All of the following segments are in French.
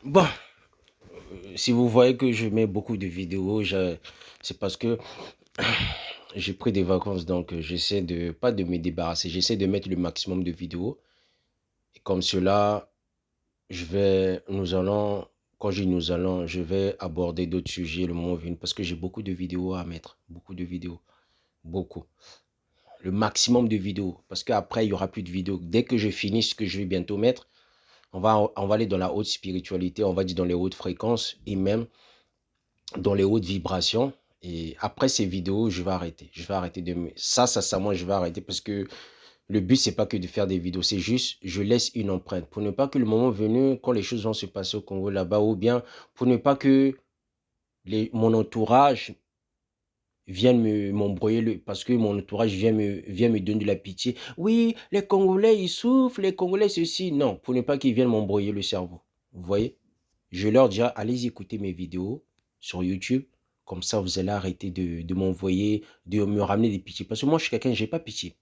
Bon, si vous voyez que je mets beaucoup de vidéos, c'est parce que j'ai pris des vacances, donc j'essaie de, pas de me débarrasser, j'essaie de mettre le maximum de vidéos. Et comme cela, nous allons, quand je dis nous allons, je vais aborder d'autres sujets le moment venu, parce que j'ai beaucoup de vidéos à mettre, beaucoup de vidéos, beaucoup. Le maximum de vidéos, parce qu'après, il y aura plus de vidéos. Dès que je finis ce que je vais bientôt mettre, on va aller dans la haute spiritualité, on va dire dans les hautes fréquences, et même dans les hautes vibrations. Et après ces vidéos, je vais arrêter. Je vais arrêter sincèrement, je vais arrêter parce que le but, c'est pas que de faire des vidéos. C'est juste, je laisse une empreinte pour ne pas que le moment venu, quand les choses vont se passer au Congo là-bas, ou bien pour ne pas que mon entourage vienne m'embrouiller parce que mon entourage vient me donner de la pitié. Oui, les Congolais, ils souffrent, les Congolais, ceci. Non, pour ne pas qu'ils viennent m'embrouiller le cerveau. Vous voyez? Je leur dirai, allez écouter mes vidéos sur YouTube. Comme ça, vous allez arrêter de m'envoyer, de me ramener des pitiés. Parce que moi, je suis quelqu'un, je n'ai pas pitié.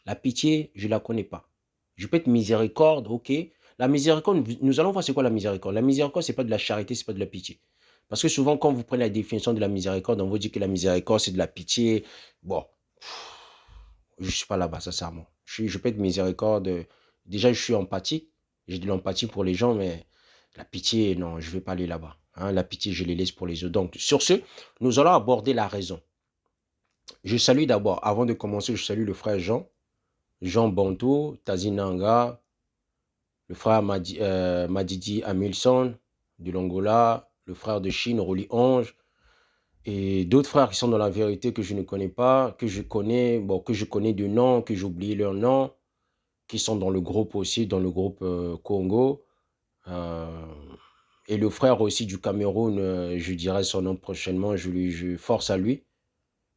La pitié, je ne la connais pas. Je peux être miséricorde, ok. La miséricorde, nous allons voir c'est quoi la miséricorde. La miséricorde, ce n'est pas de la charité, ce n'est pas de la pitié. Parce que souvent, quand vous prenez la définition de la miséricorde, on vous dit que la miséricorde, c'est de la pitié. Bon, je ne suis pas là-bas, sincèrement. Je peux être miséricorde. Déjà, je suis empathique. J'ai de l'empathie pour les gens, mais la pitié, non, je ne vais pas aller là-bas. Hein, la pitié, je les laisse pour les autres. Donc, sur ce, nous allons aborder la raison. Je salue d'abord, avant de commencer, je salue le frère Jean, Jean Bantou, Tazinanga, le frère Madidi Amilson de l'Angola, le frère de Chine, Roli Ange, et d'autres frères qui sont dans la vérité que je ne connais pas, que je connais, bon, que je connais de nom, que j'ai oublié leur nom, qui sont dans le groupe aussi, dans le groupe Congo. Euh, et le frère aussi du Cameroun, je dirai son nom prochainement, je force à lui.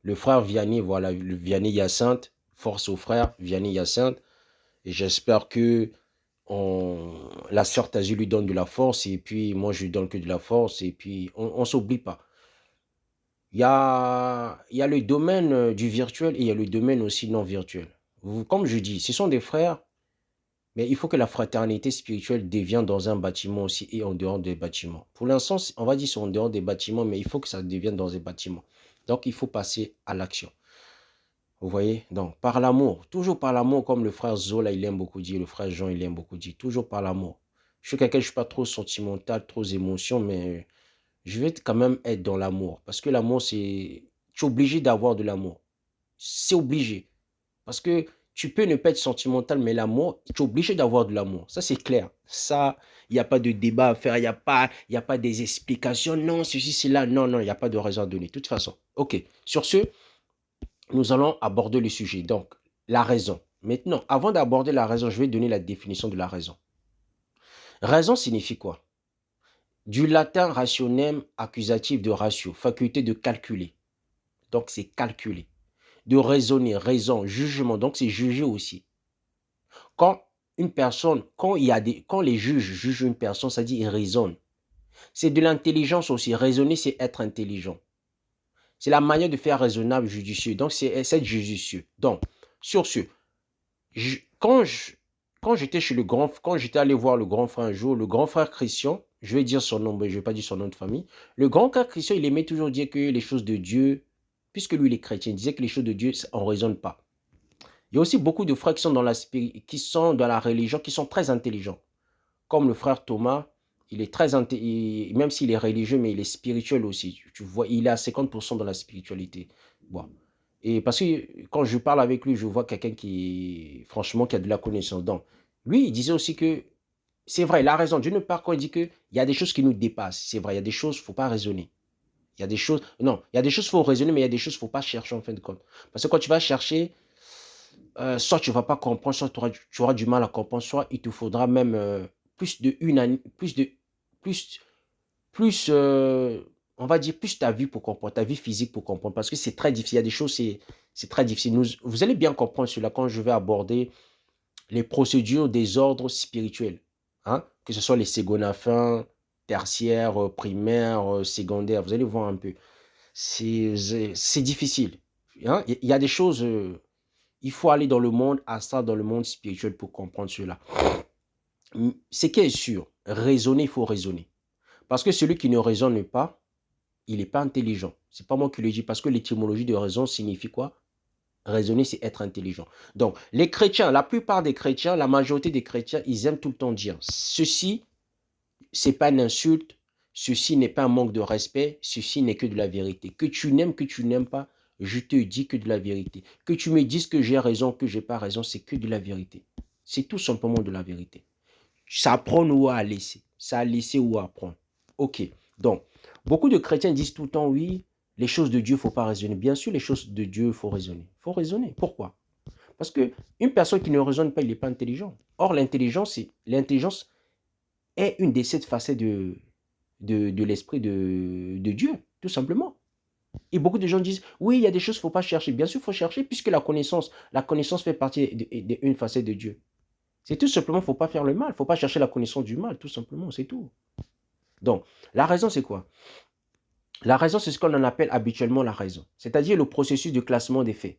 Le frère Vianney, voilà, le Vianney Hyacinthe, force au frère Vianney Hyacinthe. Et j'espère que la sœur Tazu lui donne de la force, et puis moi je lui donne que de la force, et puis on ne s'oublie pas. Il y a le domaine du virtuel et il y a le domaine aussi non virtuel. Comme je dis, ce sont des frères, mais il faut que la fraternité spirituelle devienne dans un bâtiment aussi et en dehors des bâtiments. Pour l'instant, on va dire c'est en dehors des bâtiments, mais il faut que ça devienne dans des bâtiments. Donc, il faut passer à l'action. Vous voyez? Donc, par l'amour, toujours par l'amour, comme le frère Zola, il aime beaucoup dire, le frère Jean, il aime beaucoup dire, toujours par l'amour. Je suis quelqu'un, je ne suis pas trop sentimental, trop émotion, mais je vais quand même être dans l'amour. Parce que l'amour, c'est... Tu es obligé d'avoir de l'amour. C'est obligé. Parce que tu peux ne pas être sentimental, mais l'amour, tu es obligé d'avoir de l'amour. Ça, c'est clair. Ça, il n'y a pas de débat à faire. Il y a pas des explications. Non, ceci, cela. Non, non, il n'y a pas de raison à donner. De toute façon. OK. Sur ce, nous allons aborder le sujet. Donc, la raison. Maintenant, avant d'aborder la raison, je vais donner la définition de la raison. Raison signifie quoi? Du latin rationem accusatif de ratio, faculté de calculer. Donc, c'est calculer. De raisonner, raison, jugement. Donc, c'est juger aussi. Quand une personne, quand les juges jugent une personne, ça dit ils raisonnent. C'est de l'intelligence aussi. Raisonner, c'est être intelligent. C'est la manière de faire raisonnable, judicieux. Donc, c'est être judicieux. Donc, sur ce, je- quand je- quand j'étais quand j'étais allé voir le grand frère un jour, le grand frère Christian, je vais dire son nom, mais je ne vais pas dire son nom de famille. Le grand frère Christian, il aimait toujours dire que les choses de Dieu, puisque lui, il est chrétien, il disait que les choses de Dieu, on ne raisonne pas. Il y a aussi beaucoup de frères qui sont dans la religion, qui sont très intelligents. Comme le frère Thomas, il est même s'il est religieux, mais il est spirituel aussi. Tu vois, il est à 50% dans la spiritualité. Bon. Et parce que quand je parle avec lui, je vois quelqu'un franchement, qui a de la connaissance. Donc, lui, il disait aussi que c'est vrai, il a raison. D'une part, quand il dit qu'il y a des choses qui nous dépassent, c'est vrai, il y a des choses, il ne faut pas raisonner. Il y a des choses, non, il y a des choses, il faut raisonner, mais il y a des choses, il ne faut pas chercher en fin de compte. Parce que quand tu vas chercher, soit tu ne vas pas comprendre, soit tu auras du mal à comprendre, soit il te faudra même plus de une année, plus, plus on va dire, plus ta vie pour comprendre, ta vie physique pour comprendre, parce que c'est très difficile. Il y a des choses, c'est très difficile. Vous allez bien comprendre cela quand je vais aborder les procédures des ordres spirituels, hein, que ce soit les ségonafins, tertiaires, primaires, secondaires. Vous allez voir un peu. C'est difficile. Hein. Il y a des choses. Il faut aller dans le monde astral, dans le monde spirituel pour comprendre cela. Ce qui est sûr, raisonner, il faut raisonner. Parce que celui qui ne raisonne pas, il n'est pas intelligent. Ce n'est pas moi qui le dis, parce que l'étymologie de raison signifie quoi? Raisonner, c'est être intelligent. Donc, les chrétiens, la plupart des chrétiens, la majorité des chrétiens, ils aiment tout le temps dire, ceci, c'est pas une insulte, ceci n'est pas un manque de respect, ceci n'est que de la vérité. Que tu n'aimes pas, je te dis que de la vérité. Que tu me dises que j'ai raison, que j'ai pas raison, c'est que de la vérité. C'est tout simplement de la vérité. Ça apprend ou à laisser. Ça a laissé ou à apprendre. Ok. Donc, beaucoup de chrétiens disent tout le temps, oui, les choses de Dieu, il ne faut pas raisonner. Bien sûr, les choses de Dieu, il faut raisonner. Il faut raisonner. Pourquoi? Parce qu'une personne qui ne raisonne pas, il n'est pas intelligent. Or, l'intelligence est une des 7 facettes de l'esprit de Dieu, tout simplement. Et beaucoup de gens disent, oui, il y a des choses qu'il ne faut pas chercher. Bien sûr, il faut chercher, puisque la connaissance fait partie d'une facette de Dieu. C'est tout simplement, il ne faut pas faire le mal. Il ne faut pas chercher la connaissance du mal, tout simplement, c'est tout. Donc, la raison, c'est quoi? La raison, c'est ce qu'on appelle habituellement la raison. C'est-à-dire le processus de classement des faits,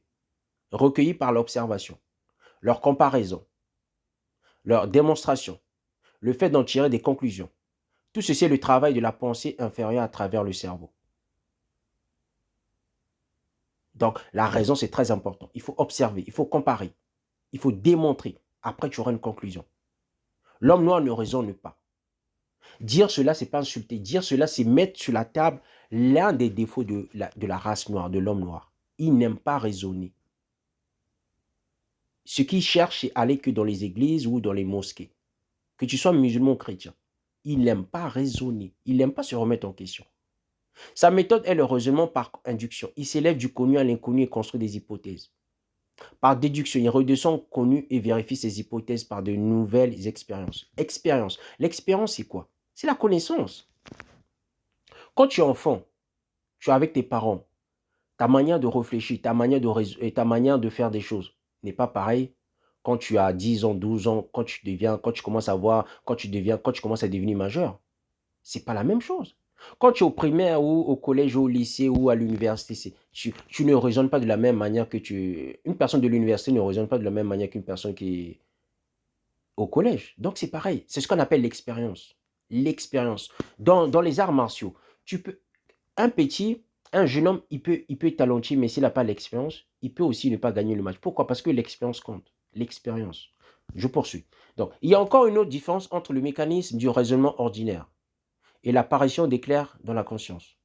recueillis par l'observation, leur comparaison, leur démonstration, le fait d'en tirer des conclusions. Tout ceci est le travail de la pensée inférieure à travers le cerveau. Donc, la raison, c'est très important. Il faut observer, il faut comparer, il faut démontrer. Après, tu auras une conclusion. L'homme noir ne raisonne pas. Dire cela, c'est pas insulter. Dire cela, c'est mettre sur la table l'un des défauts de la race noire, de l'homme noir. Il n'aime pas raisonner. Ce qu'il cherche, c'est aller que dans les églises ou dans les mosquées. Que tu sois musulman ou chrétien. Il n'aime pas raisonner. Il n'aime pas se remettre en question. Sa méthode est le raisonnement par induction. Il s'élève du connu à l'inconnu et construit des hypothèses. Par déduction, il redescend au connu et vérifie ses hypothèses par de nouvelles expériences. Expérience. L'expérience, c'est quoi? C'est la connaissance. Quand tu es enfant, tu es avec tes parents, ta manière de réfléchir, et ta manière de faire des choses n'est pas pareille quand tu as 10 ans, 12 ans, quand tu commences à voir, quand tu commences à devenir majeur. C'est pas la même chose. Quand tu es au primaire ou au collège ou au lycée ou à l'université, tu ne raisonnes pas de la même manière que une personne de l'université ne raisonne pas de la même manière qu'une personne qui est au collège. Donc c'est pareil. C'est ce qu'on appelle l'expérience. L'expérience. Dans les arts martiaux, tu peux, un petit, un jeune homme, il peut être talentueux, mais s'il n'a pas l'expérience, il peut aussi ne pas gagner le match. Pourquoi? Parce que l'expérience compte. L'expérience. Je poursuis. Donc, il y a encore une autre différence entre le mécanisme du raisonnement ordinaire et l'apparition d'éclairs dans la conscience.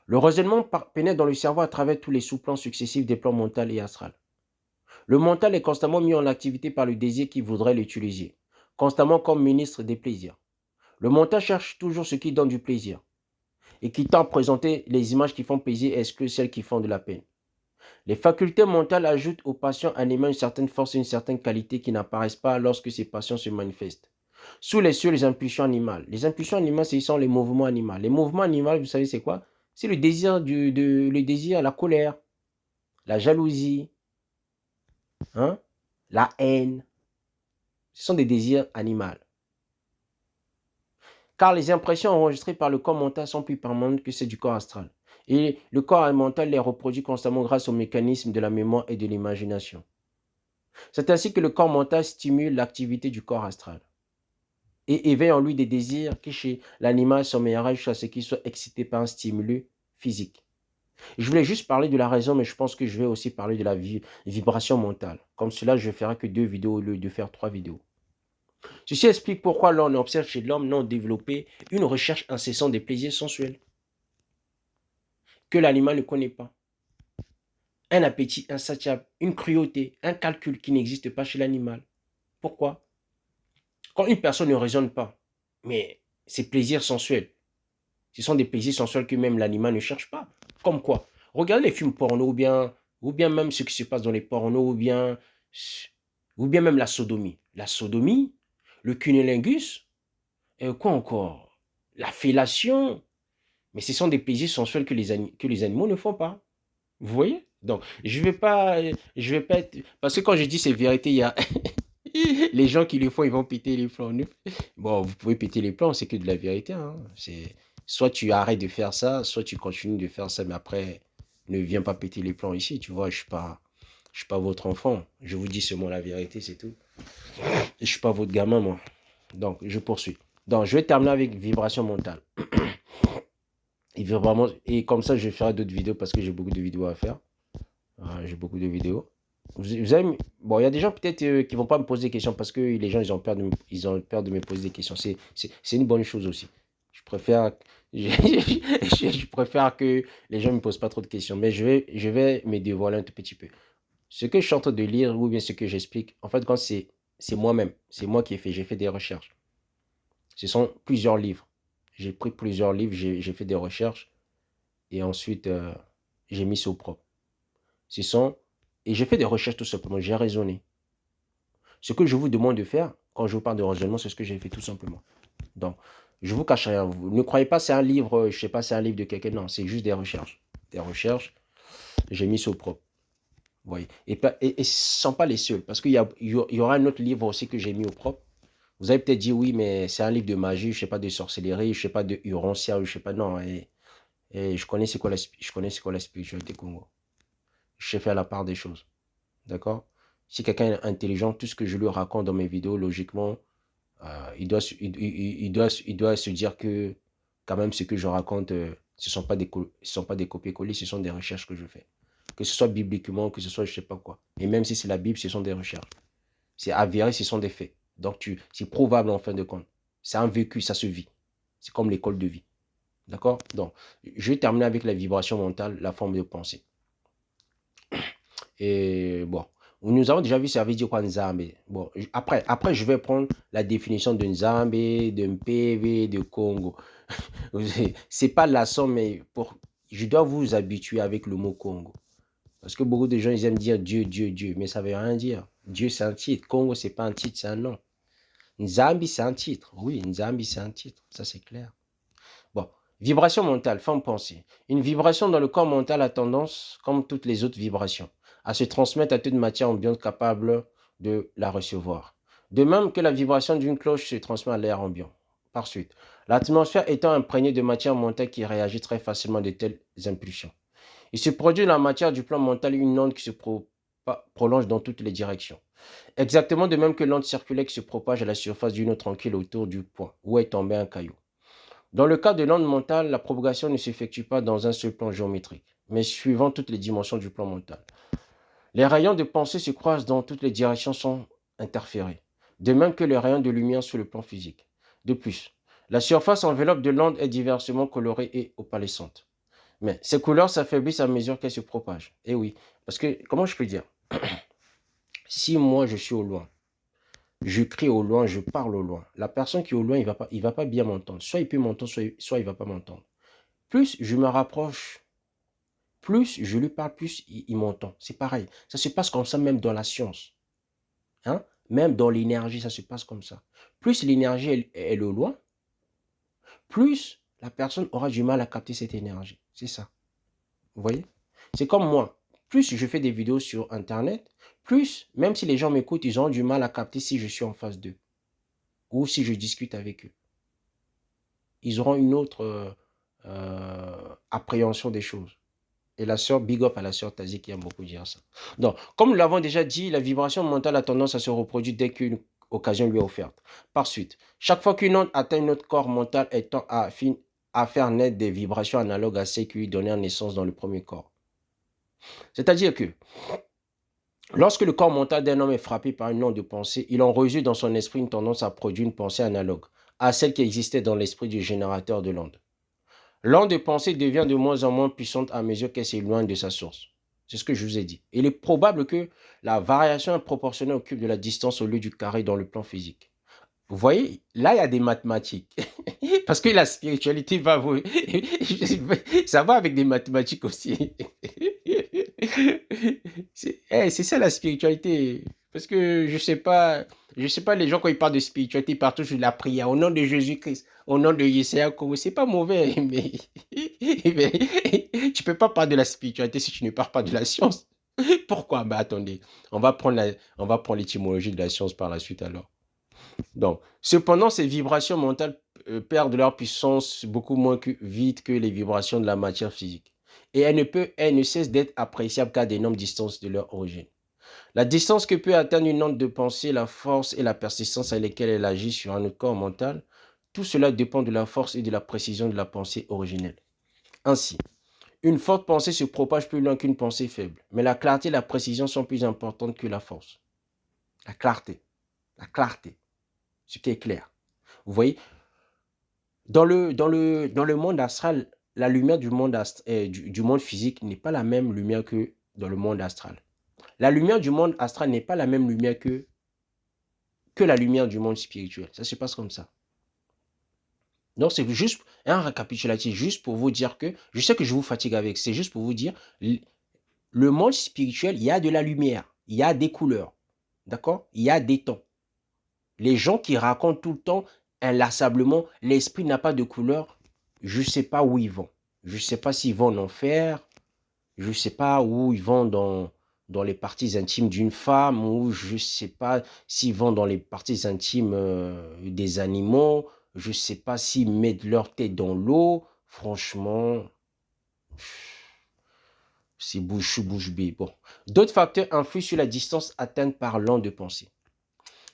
Le raisonnement pénètre dans le cerveau à travers tous les sous-plans successifs des plans mental et astral. Le mental est constamment mis en activité par le désir qui voudrait l'utiliser, constamment comme ministre des plaisirs. Le mental cherche toujours ce qui donne du plaisir et qui tend à présenter les images qui font plaisir et exclut celles qui font de la peine. Les facultés mentales ajoutent aux passions animées une certaine force et une certaine qualité qui n'apparaissent pas lorsque ces passions se manifestent. Sous les cieux, les impulsions animales. Les impulsions animales, ce sont les mouvements animaux. Les mouvements animaux, vous savez, c'est quoi? C'est le désir, le désir, la colère, la jalousie, hein, la haine. Ce sont des désirs animaux. Car les impressions enregistrées par le corps mental sont plus permanentes que celles du corps astral. Et le corps mental les reproduit constamment grâce au mécanisme de la mémoire et de l'imagination. C'est ainsi que le corps mental stimule l'activité du corps astral et éveille en lui des désirs qui, chez l'animal, sommeilleraient jusqu'à ce qu'il soit excité par un stimulus physique. Je voulais juste parler de la raison, mais je pense que je vais aussi parler de la vibration mentale. Comme cela, je ne ferai que 2 vidéos au lieu de faire 3 vidéos. Ceci explique pourquoi l'on observe chez l'homme non développé une recherche incessante des plaisirs sensuels que l'animal ne connaît pas. Un appétit insatiable, une cruauté, un calcul qui n'existe pas chez l'animal. Pourquoi? Quand une personne ne raisonne pas, mais ces plaisirs sensuels, ce sont des plaisirs sensuels que même l'animal ne cherche pas. Comme quoi? Regardez les films porno ou bien même ce qui se passe dans les pornos ou bien même la sodomie. La sodomie, le cunnilingus, quoi encore? La fellation. Mais ce sont des plaisirs sensuels que les animaux ne font pas. Vous voyez? Donc, je vais pas être... Parce que quand je dis ces vérités, il y a les gens qui le font, ils vont péter les plombs. Bon, vous pouvez péter les plombs, c'est que de la vérité, hein. Soit tu arrêtes de faire ça, soit tu continues de faire ça, mais après, ne viens pas péter les plombs ici, tu vois, je suis pas votre enfant. Je vous dis seulement la vérité, c'est tout. Et je ne suis pas votre gamin, moi. Donc, je poursuis. Donc, je vais terminer avec vibration mentale. Et comme ça, je ferai d'autres vidéos parce que j'ai beaucoup de vidéos à faire. J'ai beaucoup de vidéos. Vous avez, bon, il y a des gens peut-être qui ne vont pas me poser des questions parce que les gens, ils ont peur de me poser des questions. C'est une bonne chose aussi. Je préfère, je préfère que les gens ne me posent pas trop de questions. Mais je vais me dévoiler un tout petit peu. Ce que je suis en train de lire ou bien ce que j'explique, en fait, quand c'est moi-même. C'est moi qui ai fait. J'ai fait des recherches. Ce sont plusieurs livres. J'ai pris plusieurs livres, j'ai fait des recherches et ensuite j'ai mis ça au propre. Ce sont, et j'ai fait des recherches tout simplement, j'ai raisonné. Ce que je vous demande de faire, quand je vous parle de raisonnement, c'est ce que j'ai fait tout simplement. Donc, je vous cache rien. Vous ne croyez pas que c'est un livre, je sais pas, c'est un livre de quelqu'un. Non, c'est juste des recherches. Des recherches, j'ai mis ça au propre. Vous voyez. Et ce ne sont pas les seuls, parce qu'il y aura un autre livre aussi que j'ai mis au propre. Vous avez peut-être dit oui, mais c'est un livre de magie, je ne sais pas, de sorcellerie, je ne sais pas, de Huroncia, je ne sais pas, non. Et je connais c'est quoi la spiritualité Congo. Je sais faire la part des choses. D'accord? Si quelqu'un est intelligent, tout ce que je lui raconte dans mes vidéos, logiquement, il doit se dire que quand même ce que je raconte, ce ne sont pas des copier-coller, ce sont des recherches que je fais. Que ce soit bibliquement, que ce soit je ne sais pas quoi. Et même si c'est la Bible, ce sont des recherches. C'est avéré, ce sont des faits. Donc c'est probable en fin de compte. C'est un vécu, ça se vit. C'est comme l'école de vie. D'accord? Donc, je vais terminer avec la vibration mentale, la forme de pensée. Et bon, nous avons déjà vu ça veut dire quoi Nzambe. Bon, après, je vais prendre la définition de Nzambe, de MPV, de Congo. C'est pas la somme, mais je dois vous habituer avec le mot Congo. Parce que beaucoup de gens, ils aiment dire Dieu, Dieu, Dieu, mais ça veut rien dire. Dieu, c'est un titre. Congo, c'est pas un titre, c'est un nom. Nzambi, c'est un titre. Oui, Nzambi, c'est un titre. Ça, c'est clair. Bon, vibration mentale, forme pensée. Une vibration dans le corps mental a tendance, comme toutes les autres vibrations, à se transmettre à toute matière ambiante capable de la recevoir. De même que la vibration d'une cloche se transmet à l'air ambiant. Par suite, l'atmosphère étant imprégnée de matière mentale qui réagit très facilement à de telles impulsions. Il se produit dans la matière du plan mental une onde qui se prolonge dans toutes les directions. Exactement de même que l'onde circulaire qui se propage à la surface d'une eau tranquille autour du point où est tombé un caillou. Dans le cas de l'onde mentale, la propagation ne s'effectue pas dans un seul plan géométrique, mais suivant toutes les dimensions du plan mental. Les rayons de pensée se croisent dans toutes les directions sans interférer, de même que les rayons de lumière sur le plan physique. De plus, la surface enveloppe de l'onde est diversement colorée et opalescente. Mais ces couleurs s'affaiblissent à mesure qu'elles se propagent. Et oui, parce que, comment je peux dire, si moi je suis au loin, je crie au loin, je parle au loin, la personne qui est au loin, il va pas bien m'entendre. Soit il peut m'entendre, soit il ne va pas m'entendre. Plus je me rapproche, plus je lui parle, plus il m'entend. C'est pareil. Ça se passe comme ça même dans la science. Hein? Même dans l'énergie, ça se passe comme ça. Plus l'énergie est au loin, plus la personne aura du mal à capter cette énergie. C'est ça. Vous voyez? C'est comme moi. Plus je fais des vidéos sur Internet, plus, même si les gens m'écoutent, ils ont du mal à capter si je suis en face d'eux ou si je discute avec eux. Ils auront une autre appréhension des choses. Et la sœur, big up à la sœur Tazi qui aime beaucoup dire ça. Donc, comme nous l'avons déjà dit, la vibration mentale a tendance à se reproduire dès qu'une occasion lui est offerte. Par suite, chaque fois qu'une onde atteint notre corps mental, elle tend à faire naître des vibrations analogues à celles qui lui donnaient naissance dans le premier corps. C'est-à-dire que lorsque le corps mental d'un homme est frappé par une onde de pensée, il en résulte dans son esprit une tendance à produire une pensée analogue à celle qui existait dans l'esprit du générateur de l'onde. L'onde de pensée devient de moins en moins puissante à mesure qu'elle s'éloigne de sa source. C'est ce que je vous ai dit. Il est probable que la variation est proportionnelle au cube de la distance au lieu du carré dans le plan physique. Vous voyez, là, il y a des mathématiques. Parce que la spiritualité va vous... Ça va avec des mathématiques aussi. C'est ça la spiritualité. Parce que je sais pas, les gens quand ils parlent de spiritualité, ils parlent toujours de la prière au nom de Jésus-Christ, au nom de Yeshua Congo. C'est pas mauvais, mais tu peux pas parler de la spiritualité si tu ne parles pas de la science. Pourquoi? Bah attendez, on va prendre l'étymologie de la science par la suite alors. Donc, cependant, ces vibrations mentales perdent leur puissance beaucoup moins vite que les vibrations de la matière physique. Et elles ne cessent d'être appréciables qu'à d'énormes distances de leur origine. La distance que peut atteindre une onde de pensée, la force et la persistance avec lesquelles elle agit sur un autre corps mental, tout cela dépend de la force et de la précision de la pensée originelle. Ainsi, une forte pensée se propage plus loin qu'une pensée faible, mais la clarté et la précision sont plus importantes que la force. La clarté, ce qui est clair. Vous voyez, dans le monde astral, la lumière du monde physique n'est pas la même lumière que dans le monde astral. La lumière du monde astral n'est pas la même lumière que la lumière du monde spirituel. Ça se passe comme ça. Donc, c'est juste un récapitulatif, juste pour vous dire que, je sais que je vous fatigue avec, c'est juste pour vous dire, le monde spirituel, il y a de la lumière, il y a des couleurs, d'accord? Il y a des tons. Les gens qui racontent tout le temps, inlassablement, l'esprit n'a pas de couleur, je ne sais pas où ils vont. Je ne sais pas s'ils vont en enfer, je ne sais pas où ils vont dans les parties intimes d'une femme, ou je ne sais pas s'ils vont dans les parties intimes des animaux, je ne sais pas s'ils mettent leur tête dans l'eau. Franchement, c'est bouche bée. Bon. D'autres facteurs influent sur la distance atteinte par l'onde de pensée.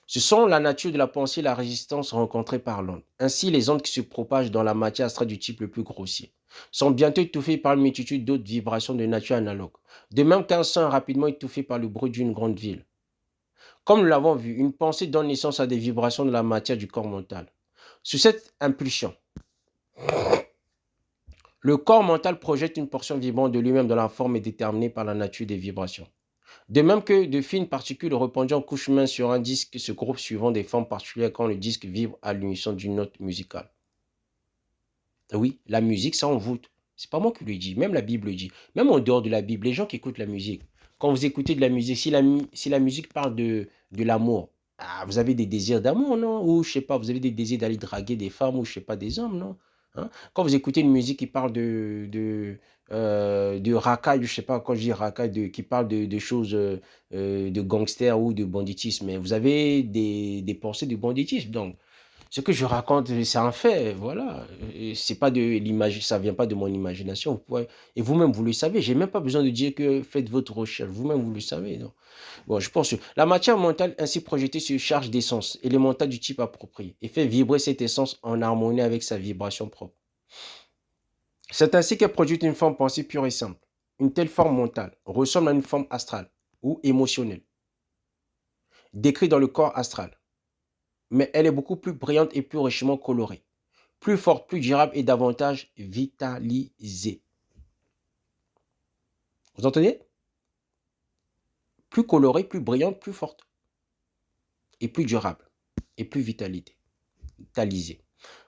Ce sont la nature de la pensée et la résistance rencontrée par l'onde. Ainsi, les ondes qui se propagent dans la matière astrale du type le plus grossier sont bientôt étouffées par une multitude d'autres vibrations de nature analogue. De même qu'un son est rapidement étouffé par le bruit d'une grande ville. Comme nous l'avons vu, une pensée donne naissance à des vibrations de la matière du corps mental. Sous cette impulsion, le corps mental projette une portion vibrante de lui-même dont la forme est déterminée par la nature des vibrations. De même que de fines particules répandues en couche mince sur un disque se groupent suivant des formes particulières quand le disque vibre à l'unisson d'une note musicale. Oui, la musique, ça envoûte. C'est pas moi qui le dis, même la Bible le dit. Même en dehors de la Bible, les gens qui écoutent la musique, quand vous écoutez de la musique, si la musique parle de l'amour, vous avez des désirs d'amour, non? Ou je sais pas, vous avez des désirs d'aller draguer des femmes ou je sais pas, des hommes, non? Hein? Quand vous écoutez une musique qui parle de racaille, je sais pas, quand je dis racaille, qui parle de choses de gangsters ou de banditisme, mais vous avez des pensées de banditisme. Donc, ce que je raconte, c'est un fait, voilà. C'est pas de l'image, ça vient pas de mon imagination. Et vous-même, vous le savez. J'ai même pas besoin de dire que faites votre recherche. Vous-même, vous le savez. Donc. Bon, je pense que la matière mentale ainsi projetée se charge d'essence élémentale du type approprié et fait vibrer cette essence en harmonie avec sa vibration propre. C'est ainsi qu'est produite une forme pensée pure et simple. Une telle forme mentale ressemble à une forme astrale ou émotionnelle, décrite dans le corps astral. Mais elle est beaucoup plus brillante et plus richement colorée, plus forte, plus durable et davantage vitalisée. Vous entendez? Plus colorée, plus brillante, plus forte et plus durable et plus vitalisée.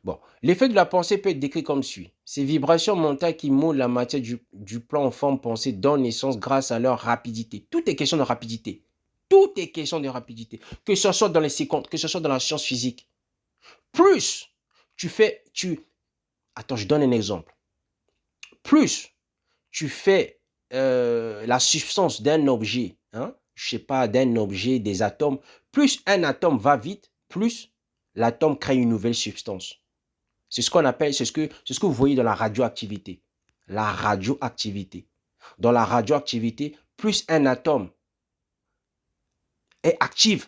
Bon, l'effet de la pensée peut être décrit comme suit. Ces vibrations mentales qui moulent la matière du plan en forme pensée donnent naissance grâce à leur rapidité. Tout est question de rapidité. Tout est question de rapidité. Que ce soit dans les séquences, que ce soit dans la science physique. Plus Attends, je donne un exemple. Plus tu fais la substance d'un objet, hein, je sais pas, d'un objet, des atomes, plus un atome va vite, plus l'atome crée une nouvelle substance. C'est ce qu'on appelle, c'est ce que vous voyez dans la radioactivité. La radioactivité. Dans la radioactivité, plus un atome est active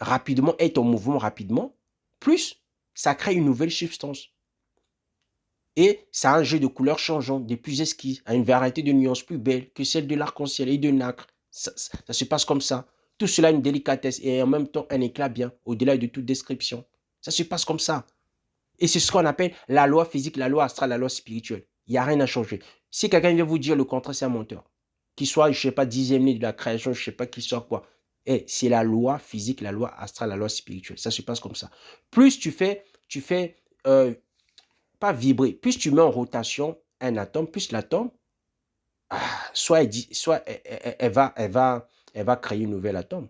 rapidement, est en mouvement rapidement, plus ça crée une nouvelle substance. Et ça a un jeu de couleurs changeant, des plus esquisses, à une variété de nuances plus belles que celle de l'arc-en-ciel et de nacre. Ça se passe comme ça. Tout cela a une délicatesse et en même temps un éclat bien, au-delà de toute description. Ça se passe comme ça. Et c'est ce qu'on appelle la loi physique, la loi astrale, la loi spirituelle. Il n'y a rien à changer. Si quelqu'un vient vous dire le contraire, c'est un menteur. Qu'il soit, je ne sais pas, 10e de la création, je ne sais pas qu'il soit quoi. Et c'est la loi physique, la loi astrale, la loi spirituelle. Ça se passe comme ça. Plus tu fais pas vibrer, plus tu mets en rotation un atome, plus l'atome, soit elle va créer un nouvel atome.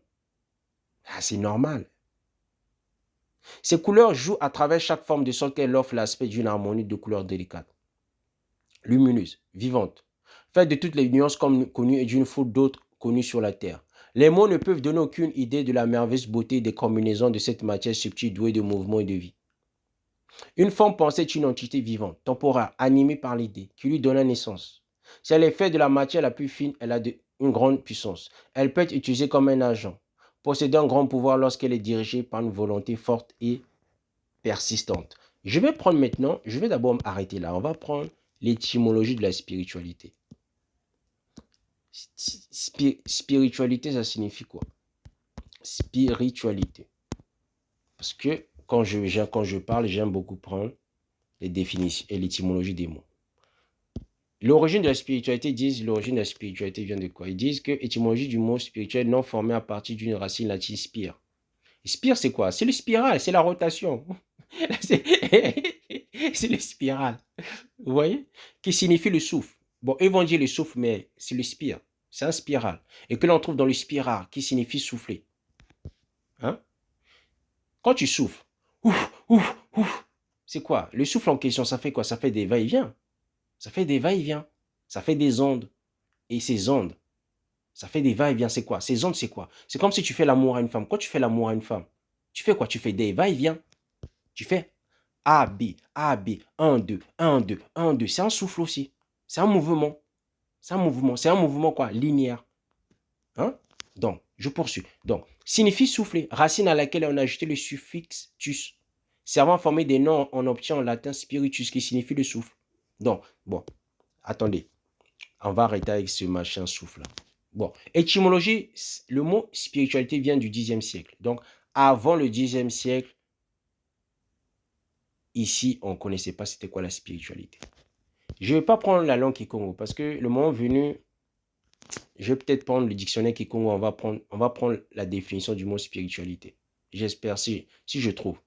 C'est normal. Ces couleurs jouent à travers chaque forme de sorte qu'elle offre l'aspect d'une harmonie de couleurs délicates, lumineuses, vivantes, faites de toutes les nuances connues et d'une foule d'autres connues sur la Terre. Les mots ne peuvent donner aucune idée de la merveilleuse beauté des combinaisons de cette matière subtile douée de mouvement et de vie. Une forme pensée est une entité vivante, temporaire, animée par l'idée, qui lui donne naissance. Si elle est faite de la matière la plus fine, elle a une grande puissance. Elle peut être utilisée comme un agent, posséder un grand pouvoir lorsqu'elle est dirigée par une volonté forte et persistante. Je vais prendre maintenant, je vais d'abord m'arrêter là. On va prendre l'étymologie de la spiritualité. Spiritualité, ça signifie quoi? Spiritualité. Parce que quand je parle, j'aime beaucoup prendre les définitions et l'étymologie des mots. L'origine de la spiritualité, l'origine de la spiritualité vient de quoi? Ils disent que l'étymologie du mot spirituel non formé à partir d'une racine latine spire. Spire, c'est quoi? C'est le spiral, c'est la rotation. C'est le spiral. Vous voyez? Qui signifie le souffle. Bon, ils vont dire le souffle, mais c'est le spire. C'est un spiral. Et que l'on trouve dans le spiral, qui signifie souffler. Hein? Quand tu souffles, ouf, ouf, ouf, c'est quoi? Le souffle en question, ça fait quoi? Ça fait des va-et-vient. Ça fait des va-et-vient. Ça fait des ondes. Et ces ondes, ça fait des va-et-vient. C'est quoi? Ces ondes, c'est quoi? C'est comme si tu fais l'amour à une femme. Quand tu fais l'amour à une femme, tu fais quoi? Tu fais des va-et-vient. Tu fais A, B, 1, 2, 1, 2, 1, 2. C'est un souffle aussi. C'est un mouvement. C'est un mouvement. C'est un mouvement quoi? Linéaire. Hein? Donc, je poursuis. Donc, signifie souffler. Racine à laquelle on a ajouté le suffixe tus. Servant à former des noms, on obtient en latin spiritus qui signifie le souffle. Donc, bon, attendez. On va arrêter avec ce machin souffle là. Bon, étymologie, le mot spiritualité vient du Xe siècle. Donc, avant le Xe siècle, ici, on ne connaissait pas c'était quoi la spiritualité. Je ne vais pas prendre la langue Kikongo parce que le moment venu, je vais peut-être prendre le dictionnaire Kikongo, on va prendre la définition du mot spiritualité. J'espère, si je trouve.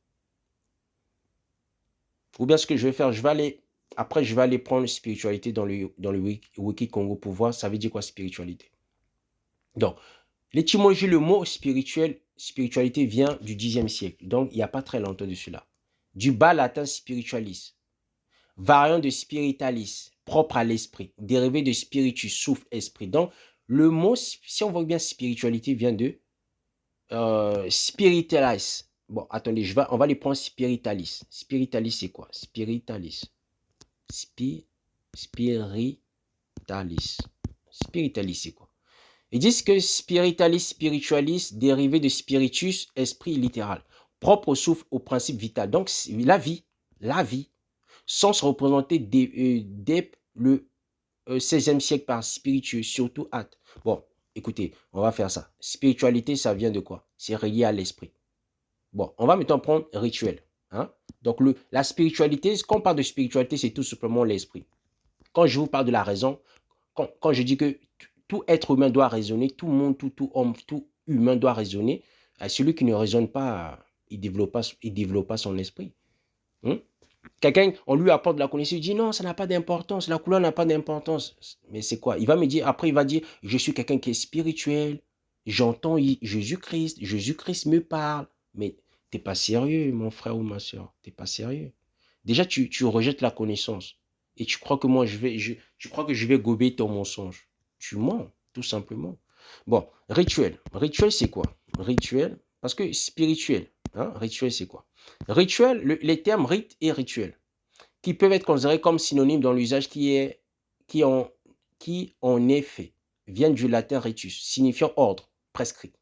Ou bien ce que je vais faire, je vais aller prendre spiritualité dans le wiki Congo pour voir ça veut dire quoi spiritualité. Donc, l'étymologie, le mot spiritualité vient du Xe siècle. Donc, il n'y a pas très longtemps de cela. Du bas latin spiritualis, variant de spiritalis, propre à l'esprit, dérivé de spiritus, souffle, esprit. Donc, le mot, si on voit bien spiritualité, vient de spiritalis. Bon, attendez, on va les prendre spiritalis. Spiritalis, c'est quoi? Spiritalis. Spiritalis. Spiritalis, c'est quoi? Ils disent que spiritalis, spiritualis, dérivé de spiritus, esprit littéral, propre au souffle, au principe vital. Donc, la vie, sens représenté dès le 16e siècle par spiritueux, surtout hâte. Bon, écoutez, on va faire ça. Spiritualité, ça vient de quoi? C'est relié à l'esprit. Bon, on va maintenant prendre rituel. Hein? Donc, la spiritualité, quand on parle de spiritualité, c'est tout simplement l'esprit. Quand je vous parle de la raison, quand je dis que tout être humain doit raisonner, tout monde, tout homme, tout humain doit raisonner, celui qui ne raisonne pas, il développe pas son esprit. Hein? Quelqu'un, on lui apporte de la connaissance, il dit non, ça n'a pas d'importance, la couleur n'a pas d'importance. Mais c'est quoi? Il va me dire, après il va dire, je suis quelqu'un qui est spirituel, j'entends Jésus-Christ me parle. Mais t'es pas sérieux, mon frère ou ma soeur, t'es pas sérieux. Déjà, tu rejettes la connaissance. Et tu crois que moi, tu crois que je vais gober ton mensonge. Tu mens, tout simplement. Bon, rituel. Rituel, c'est quoi? Rituel, parce que spirituel, hein, rituel, c'est quoi? Rituel, les termes rite et rituel, qui peuvent être considérés comme synonymes dans l'usage qui en effet viennent du latin ritus, signifiant ordre, prescrit,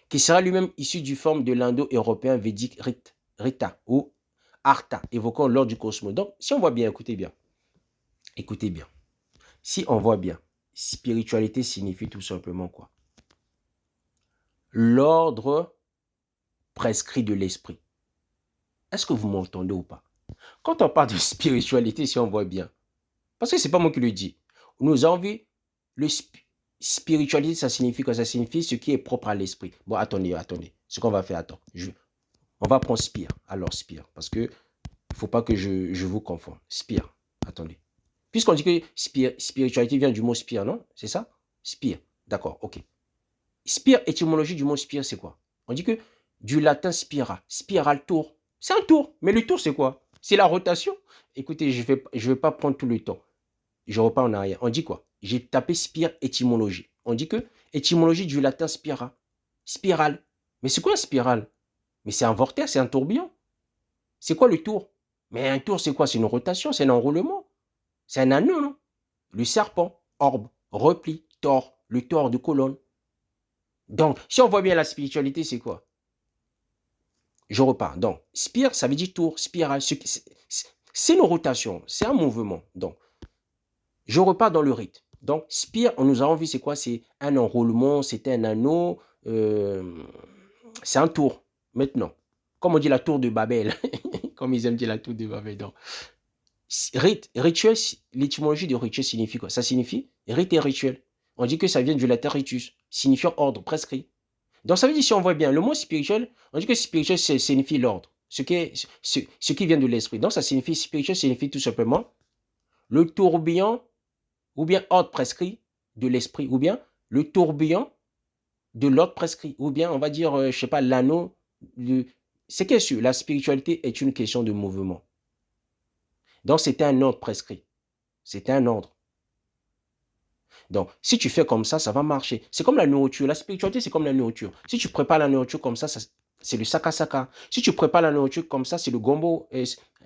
qui sera lui-même issu du forme de l'indo-européen védique rita ou artha, évoquant l'ordre du cosmos. Donc, si on voit bien, écoutez bien, si on voit bien, spiritualité signifie tout simplement quoi? L'ordre prescrit de l'esprit. Est-ce que vous m'entendez ou pas? Quand on parle de spiritualité, si on voit bien, parce que ce n'est pas moi qui le dis, nous avons vu, spiritualité, ça signifie quoi? Ça signifie ce qui est propre à l'esprit. Bon, attendez, ce qu'on va faire, on va prendre spire, alors spire, parce que il ne faut pas que je vous confonde. Spire, attendez. Puisqu'on dit que spiritualité vient du mot spire, non? C'est ça? Spire, d'accord, ok. Spire, étymologie du mot spire, c'est quoi? On dit que du latin spira, spiral, tour. C'est un tour, mais le tour, c'est quoi? C'est la rotation. Écoutez, je vais pas prendre tout le temps. Je repars en arrière. On dit quoi? J'ai tapé spire, étymologie. On dit que étymologie du latin spira, spirale. Mais c'est quoi un spirale? Mais c'est un vortex, c'est un tourbillon. C'est quoi le tour? Mais un tour, c'est quoi? C'est une rotation, c'est un enroulement. C'est un anneau, non? Le serpent, orbe, repli, tord, le tort de colonne. Donc, si on voit bien la spiritualité, c'est quoi? Je repars. Donc, spire, ça veut dire tour, spirale. C'est une rotation, c'est un mouvement. Donc, je repars dans le rythme. Donc, spire, on nous a vu, c'est quoi? C'est un enroulement, c'est un anneau, c'est un tour. Maintenant, comme on dit la tour de Babel, comme ils aiment dire la tour de Babel. Donc, rituel, l'étymologie de rituel signifie quoi? Ça signifie rite et rituel. On dit que ça vient du latin ritus, signifiant ordre, prescrit. Donc, ça veut dire, si on voit bien, le mot spirituel, on dit que spirituel signifie l'ordre, ce qui vient de l'esprit. Donc, ça signifie, spirituel signifie tout simplement le tourbillon, ou bien ordre prescrit de l'esprit, ou bien le tourbillon de l'ordre prescrit, ou bien, on va dire, je ne sais pas, l'anneau. C'est que sûr, la spiritualité est une question de mouvement. Donc, c'était un ordre prescrit. C'était un ordre. Donc, si tu fais comme ça va marcher. C'est comme la nourriture. La spiritualité, c'est comme la nourriture. Si tu prépares la nourriture comme ça c'est le saka-saka. Si tu prépares la nourriture comme ça, c'est le gombo.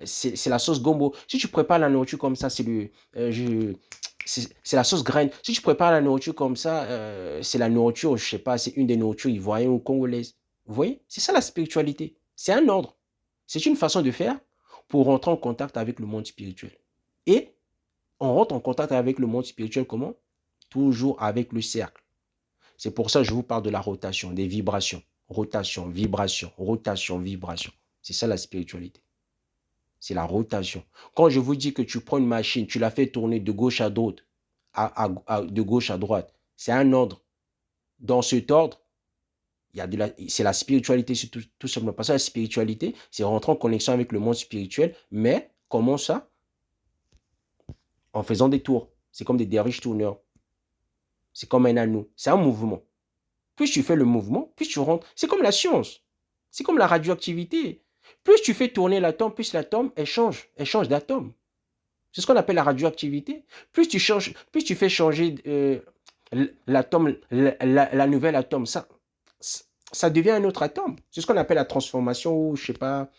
C'est la sauce gombo. Si tu prépares la nourriture comme ça, c'est la sauce graine. Si tu prépares la nourriture comme ça, c'est la nourriture, je sais pas, c'est une des nourritures ivoiriennes ou congolaises. Vous voyez? C'est ça la spiritualité. C'est un ordre. C'est une façon de faire pour rentrer en contact avec le monde spirituel. Et on rentre en contact avec le monde spirituel comment? Toujours avec le cercle. C'est pour ça que je vous parle de la rotation, des vibrations. Rotation, vibration, rotation, vibration. C'est ça la spiritualité. C'est la rotation. Quand je vous dis que tu prends une machine, tu la fais tourner de gauche à droite, de gauche à droite, c'est un ordre. Dans cet ordre, c'est la spiritualité, c'est tout simplement. Parce que la spiritualité, c'est rentrer en connexion avec le monde spirituel, mais comment ça? En faisant des tours. C'est comme des derviches tourneurs. C'est comme un anneau. C'est un mouvement. Plus tu fais le mouvement, plus tu rentres. C'est comme la science. C'est comme la radioactivité. Plus tu fais tourner l'atome, plus l'atome, elle change d'atome. C'est ce qu'on appelle la radioactivité. Plus tu fais changer l'atome, la nouvelle atome, ça devient un autre atome. C'est ce qu'on appelle la transformation ou, je sais pas,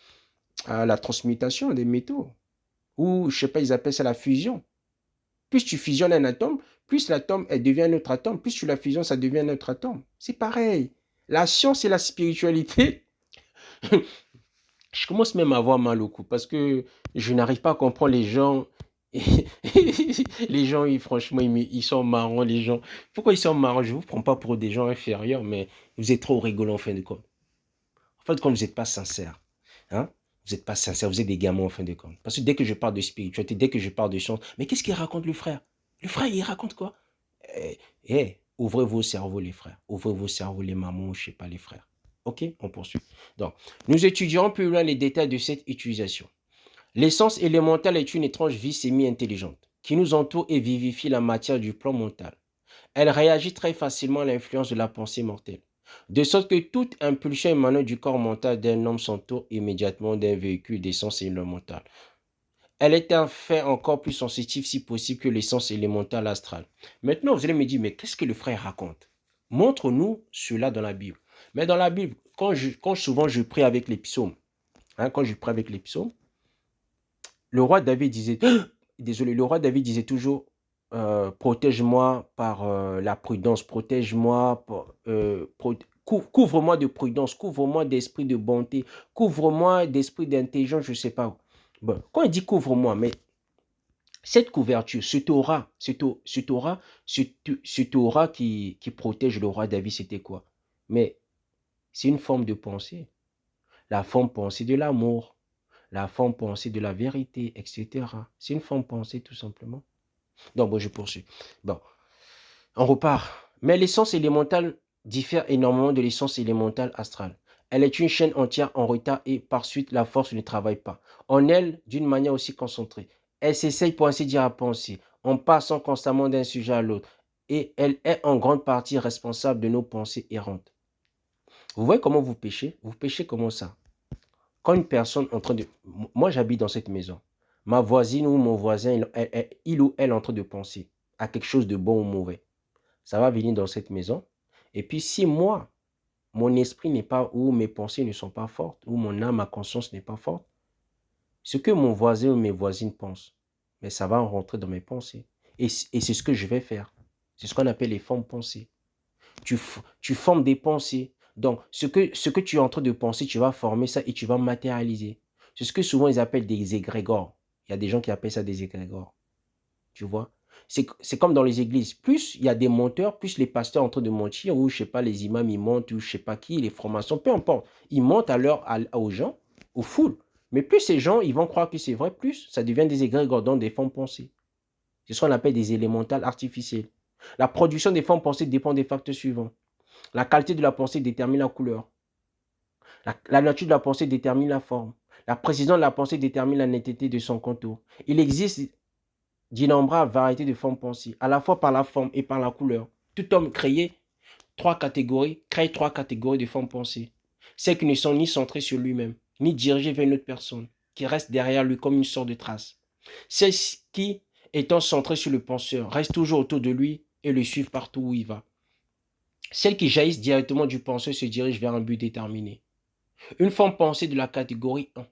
la transmutation des métaux. Ou, je sais pas, ils appellent ça la fusion. Plus tu fusionnes un atome, plus l'atome devient un autre atome. Plus tu la fusionnes, ça devient un autre atome. C'est pareil. La science et la spiritualité, je commence même à avoir mal au cou parce que je n'arrive pas à comprendre les gens. Les gens, franchement, ils sont marrants, les gens. Pourquoi ils sont marrants? Je ne vous prends pas pour des gens inférieurs, mais vous êtes trop rigolos en fin de compte. En fin de compte, vous n'êtes pas sincères. Hein? Vous n'êtes pas sincères, vous êtes des gamins en fin de compte. Parce que dès que je parle de spiritualité, dès que je parle de science, mais qu'est-ce qu'il raconte le frère? Le frère, il raconte quoi? Ouvrez vos cerveaux, les frères. Ouvrez vos cerveaux, les mamans, je ne sais pas, les frères. Ok, on poursuit. Donc, nous étudierons plus loin les détails de cette utilisation. L'essence élémentale est une étrange vie semi-intelligente qui nous entoure et vivifie la matière du plan mental. Elle réagit très facilement à l'influence de la pensée mortelle, de sorte que toute impulsion émanant du corps mental d'un homme s'entoure immédiatement d'un véhicule d'essence élémentale. Elle est un fait encore plus sensitif si possible que l'essence élémentale astrale. Maintenant, vous allez me dire, mais qu'est-ce que le frère raconte? Montre-nous cela dans la Bible. Mais dans la Bible, quand souvent je prie avec les psaumes, quand je prie avec les psaumes, le roi David disait, désolé, le roi David disait toujours, protège-moi par la prudence, protège-moi, couvre-moi de prudence, couvre-moi d'esprit de bonté, couvre-moi d'esprit d'intelligence, je ne sais pas. Bon, quand il dit couvre-moi, mais cette couverture, ce aura qui protège le roi David, c'était quoi? Mais c'est une forme de pensée, la forme pensée de l'amour, la forme pensée de la vérité, etc. C'est une forme pensée tout simplement. Donc, bon, je poursuis. Bon, on repart. Mais l'essence élémentale diffère énormément de l'essence élémentale astrale. Elle est une chaîne entière en retard et par suite, la force ne travaille pas. En elle, d'une manière aussi concentrée. Elle s'essaye pour ainsi dire à penser, en passant constamment d'un sujet à l'autre. Et elle est en grande partie responsable de nos pensées errantes. Vous voyez comment vous péchez? Vous péchez comment ça? Quand une personne en train de... Moi, j'habite dans cette maison. Ma voisine ou mon voisin, il ou elle est en train de penser à quelque chose de bon ou mauvais. Ça va venir dans cette maison. Et puis, si moi, mon esprit n'est pas, ou mes pensées ne sont pas fortes, ou mon âme, ma conscience n'est pas forte, ce que mon voisin ou mes voisines pensent, mais ça va rentrer dans mes pensées. Et c'est ce que je vais faire. C'est ce qu'on appelle les formes pensées. Tu formes des pensées. Donc, ce que tu es en train de penser, tu vas former ça et tu vas matérialiser. C'est ce que souvent ils appellent des égrégores. Il y a des gens qui appellent ça des égrégores. Tu vois? C'est comme dans les églises. Plus il y a des menteurs, plus les pasteurs sont en train de mentir, ou je sais pas, les imams, ils mentent, ou je sais pas qui, les formations, peu importe. Ils mentent aux gens, aux foules. Mais plus ces gens, ils vont croire que c'est vrai, plus ça devient des égrégores, donc des formes pensées. C'est ce qu'on appelle des élémentales artificiels. La production des formes pensées dépend des facteurs suivants. La qualité de la pensée détermine la couleur. La nature de la pensée détermine la forme. La précision de la pensée détermine la netteté de son contour. Il existe d'innombrables variétés de formes pensées, à la fois par la forme et par la couleur. Tout homme crée trois catégories de formes pensées. Celles qui ne sont ni centrées sur lui-même, ni dirigées vers une autre personne, qui restent derrière lui comme une sorte de trace. Celles qui, étant centrées sur le penseur, restent toujours autour de lui et le suivent partout où il va. Celles qui jaillissent directement du penseur se dirigent vers un but déterminé. Une forme pensée de la catégorie 1,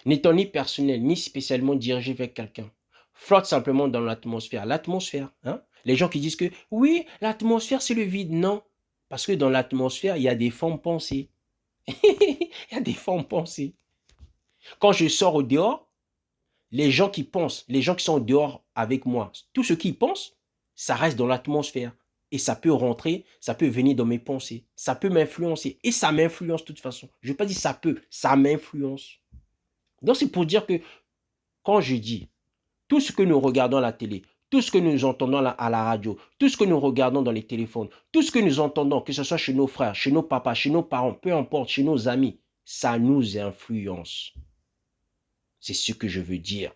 n'étant ni personnelle ni spécialement dirigée vers quelqu'un, flotte simplement dans l'atmosphère. L'atmosphère, hein? Les gens qui disent que oui, l'atmosphère c'est le vide. Non, parce que dans l'atmosphère, il y a des formes pensées. Il y a des formes pensées. Quand je sors au dehors, les gens qui pensent, les gens qui sont au dehors avec moi, tout ce qu'ils pensent, ça reste dans l'atmosphère. Et ça peut rentrer, ça peut venir dans mes pensées. Ça peut m'influencer. Et ça m'influence de toute façon. Je ne vais pas dire ça peut, ça m'influence. Donc c'est pour dire que quand je dis tout ce que nous regardons à la télé, tout ce que nous entendons à la radio, tout ce que nous regardons dans les téléphones, tout ce que nous entendons, que ce soit chez nos frères, chez nos papas, chez nos parents, peu importe, chez nos amis, ça nous influence. C'est ce que je veux dire.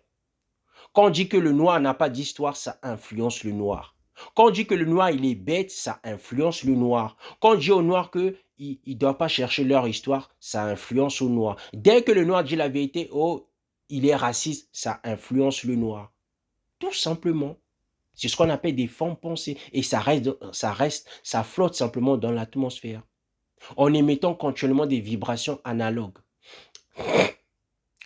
Quand on dit que le noir n'a pas d'histoire, ça influence le noir. Quand on dit que le noir, il est bête, ça influence le noir. Quand on dit au noir qu'ils ne doivent pas chercher leur histoire, ça influence au noir. Dès que le noir dit la vérité, oh, il est raciste, ça influence le noir. Tout simplement. C'est ce qu'on appelle des formes pensées. Et ça flotte simplement dans l'atmosphère. En émettant continuellement des vibrations analogues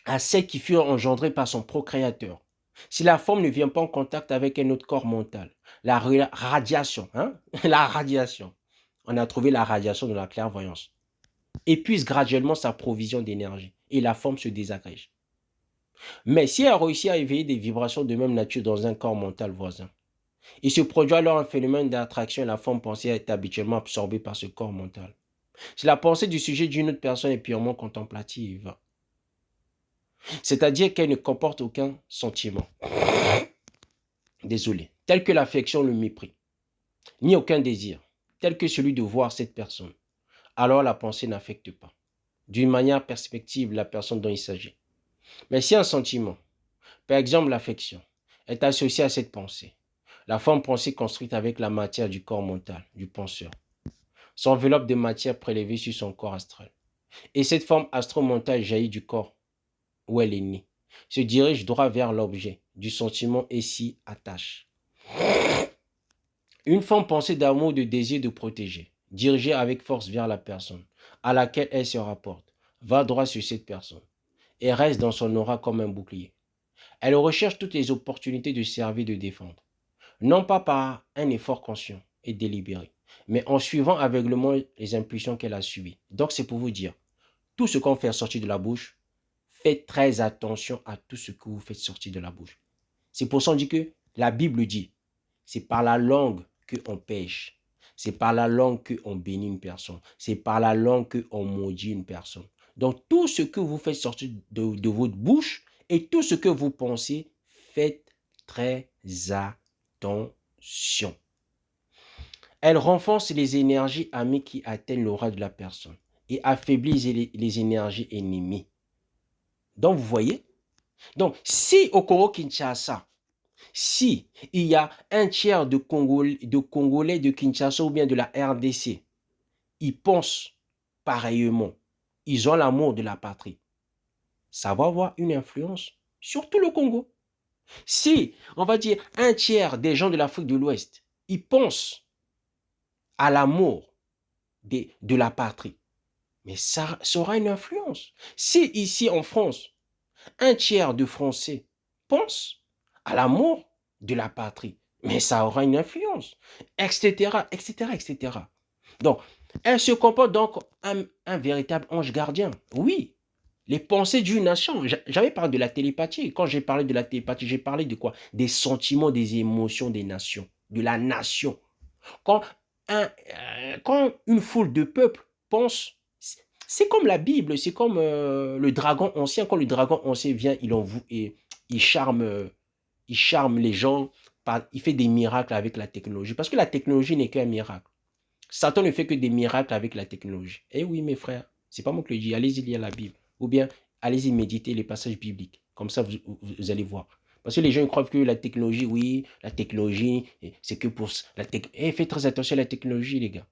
à celles qui furent engendrées par son procréateur. Si la forme ne vient pas en contact avec un autre corps mental, la radiation, hein? La radiation, on a trouvé la radiation de la clairvoyance, épuise graduellement sa provision d'énergie et la forme se désagrège. Mais si elle réussit à éveiller des vibrations de même nature dans un corps mental voisin, il se produit alors un phénomène d'attraction et la forme pensée est habituellement absorbée par ce corps mental. Si la pensée du sujet d'une autre personne est purement contemplative, c'est-à-dire qu'elle ne comporte aucun sentiment, désolé, tel que l'affection, le mépris, ni aucun désir, tel que celui de voir cette personne, alors la pensée n'affecte pas, d'une manière perspective, la personne dont il s'agit. Mais si un sentiment, par exemple l'affection, est associé à cette pensée, la forme pensée construite avec la matière du corps mental, du penseur, s'enveloppe de matière prélevée sur son corps astral. Et cette forme astromentale jaillit du corps où elle est née, se dirige droit vers l'objet du sentiment et s'y attache. Une forme pensée d'amour, de désir de protéger, dirigée avec force vers la personne à laquelle elle se rapporte, va droit sur cette personne et reste dans son aura comme un bouclier. Elle recherche toutes les opportunités de servir, de défendre, non pas par un effort conscient et délibéré, mais en suivant aveuglément les impulsions qu'elle a subies. Donc c'est pour vous dire, tout ce qu'on fait sortir de la bouche, faites très attention à tout ce que vous faites sortir de la bouche. C'est pour ça qu'on dit que la Bible dit, c'est par la langue qu'on pêche. C'est par la langue qu'on bénit une personne. C'est par la langue qu'on maudit une personne. Donc tout ce que vous faites sortir de votre bouche et tout ce que vous pensez, faites très attention. Elle renforce les énergies amies qui atteignent l'aura de la personne et affaiblit les énergies ennemies. Donc vous voyez, donc si au Congo-Kinshasa, si il y a un tiers de Congolais de Kinshasa ou bien de la RDC, ils pensent pareillement, ils ont l'amour de la patrie, ça va avoir une influence sur tout le Congo. Si, on va dire, un tiers des gens de l'Afrique de l'Ouest, ils pensent à l'amour de la patrie, mais ça aura une influence. Si ici en France, un tiers de Français pensent à l'amour de la patrie, mais ça aura une influence, etc., etc., etc. Donc, elle se comporte donc un véritable ange gardien. Oui, les pensées d'une nation. J'avais parlé de la télépathie. Quand j'ai parlé de la télépathie, j'ai parlé de quoi? Des sentiments, des émotions des nations, de la nation. Quand, quand une foule de peuples pense, c'est comme la Bible, c'est comme le dragon ancien. Quand le dragon ancien vient, et il charme, il charme les gens, il fait des miracles avec la technologie. Parce que la technologie n'est qu'un miracle. Satan ne fait que des miracles avec la technologie. Eh oui, mes frères, c'est pas moi qui le dis. Allez-y lire la Bible. Ou bien, allez-y méditer les passages bibliques. Comme ça, vous allez voir. Parce que les gens croient que la technologie, oui, la technologie, c'est que pour la technologie. Eh, faites très attention à la technologie, les gars.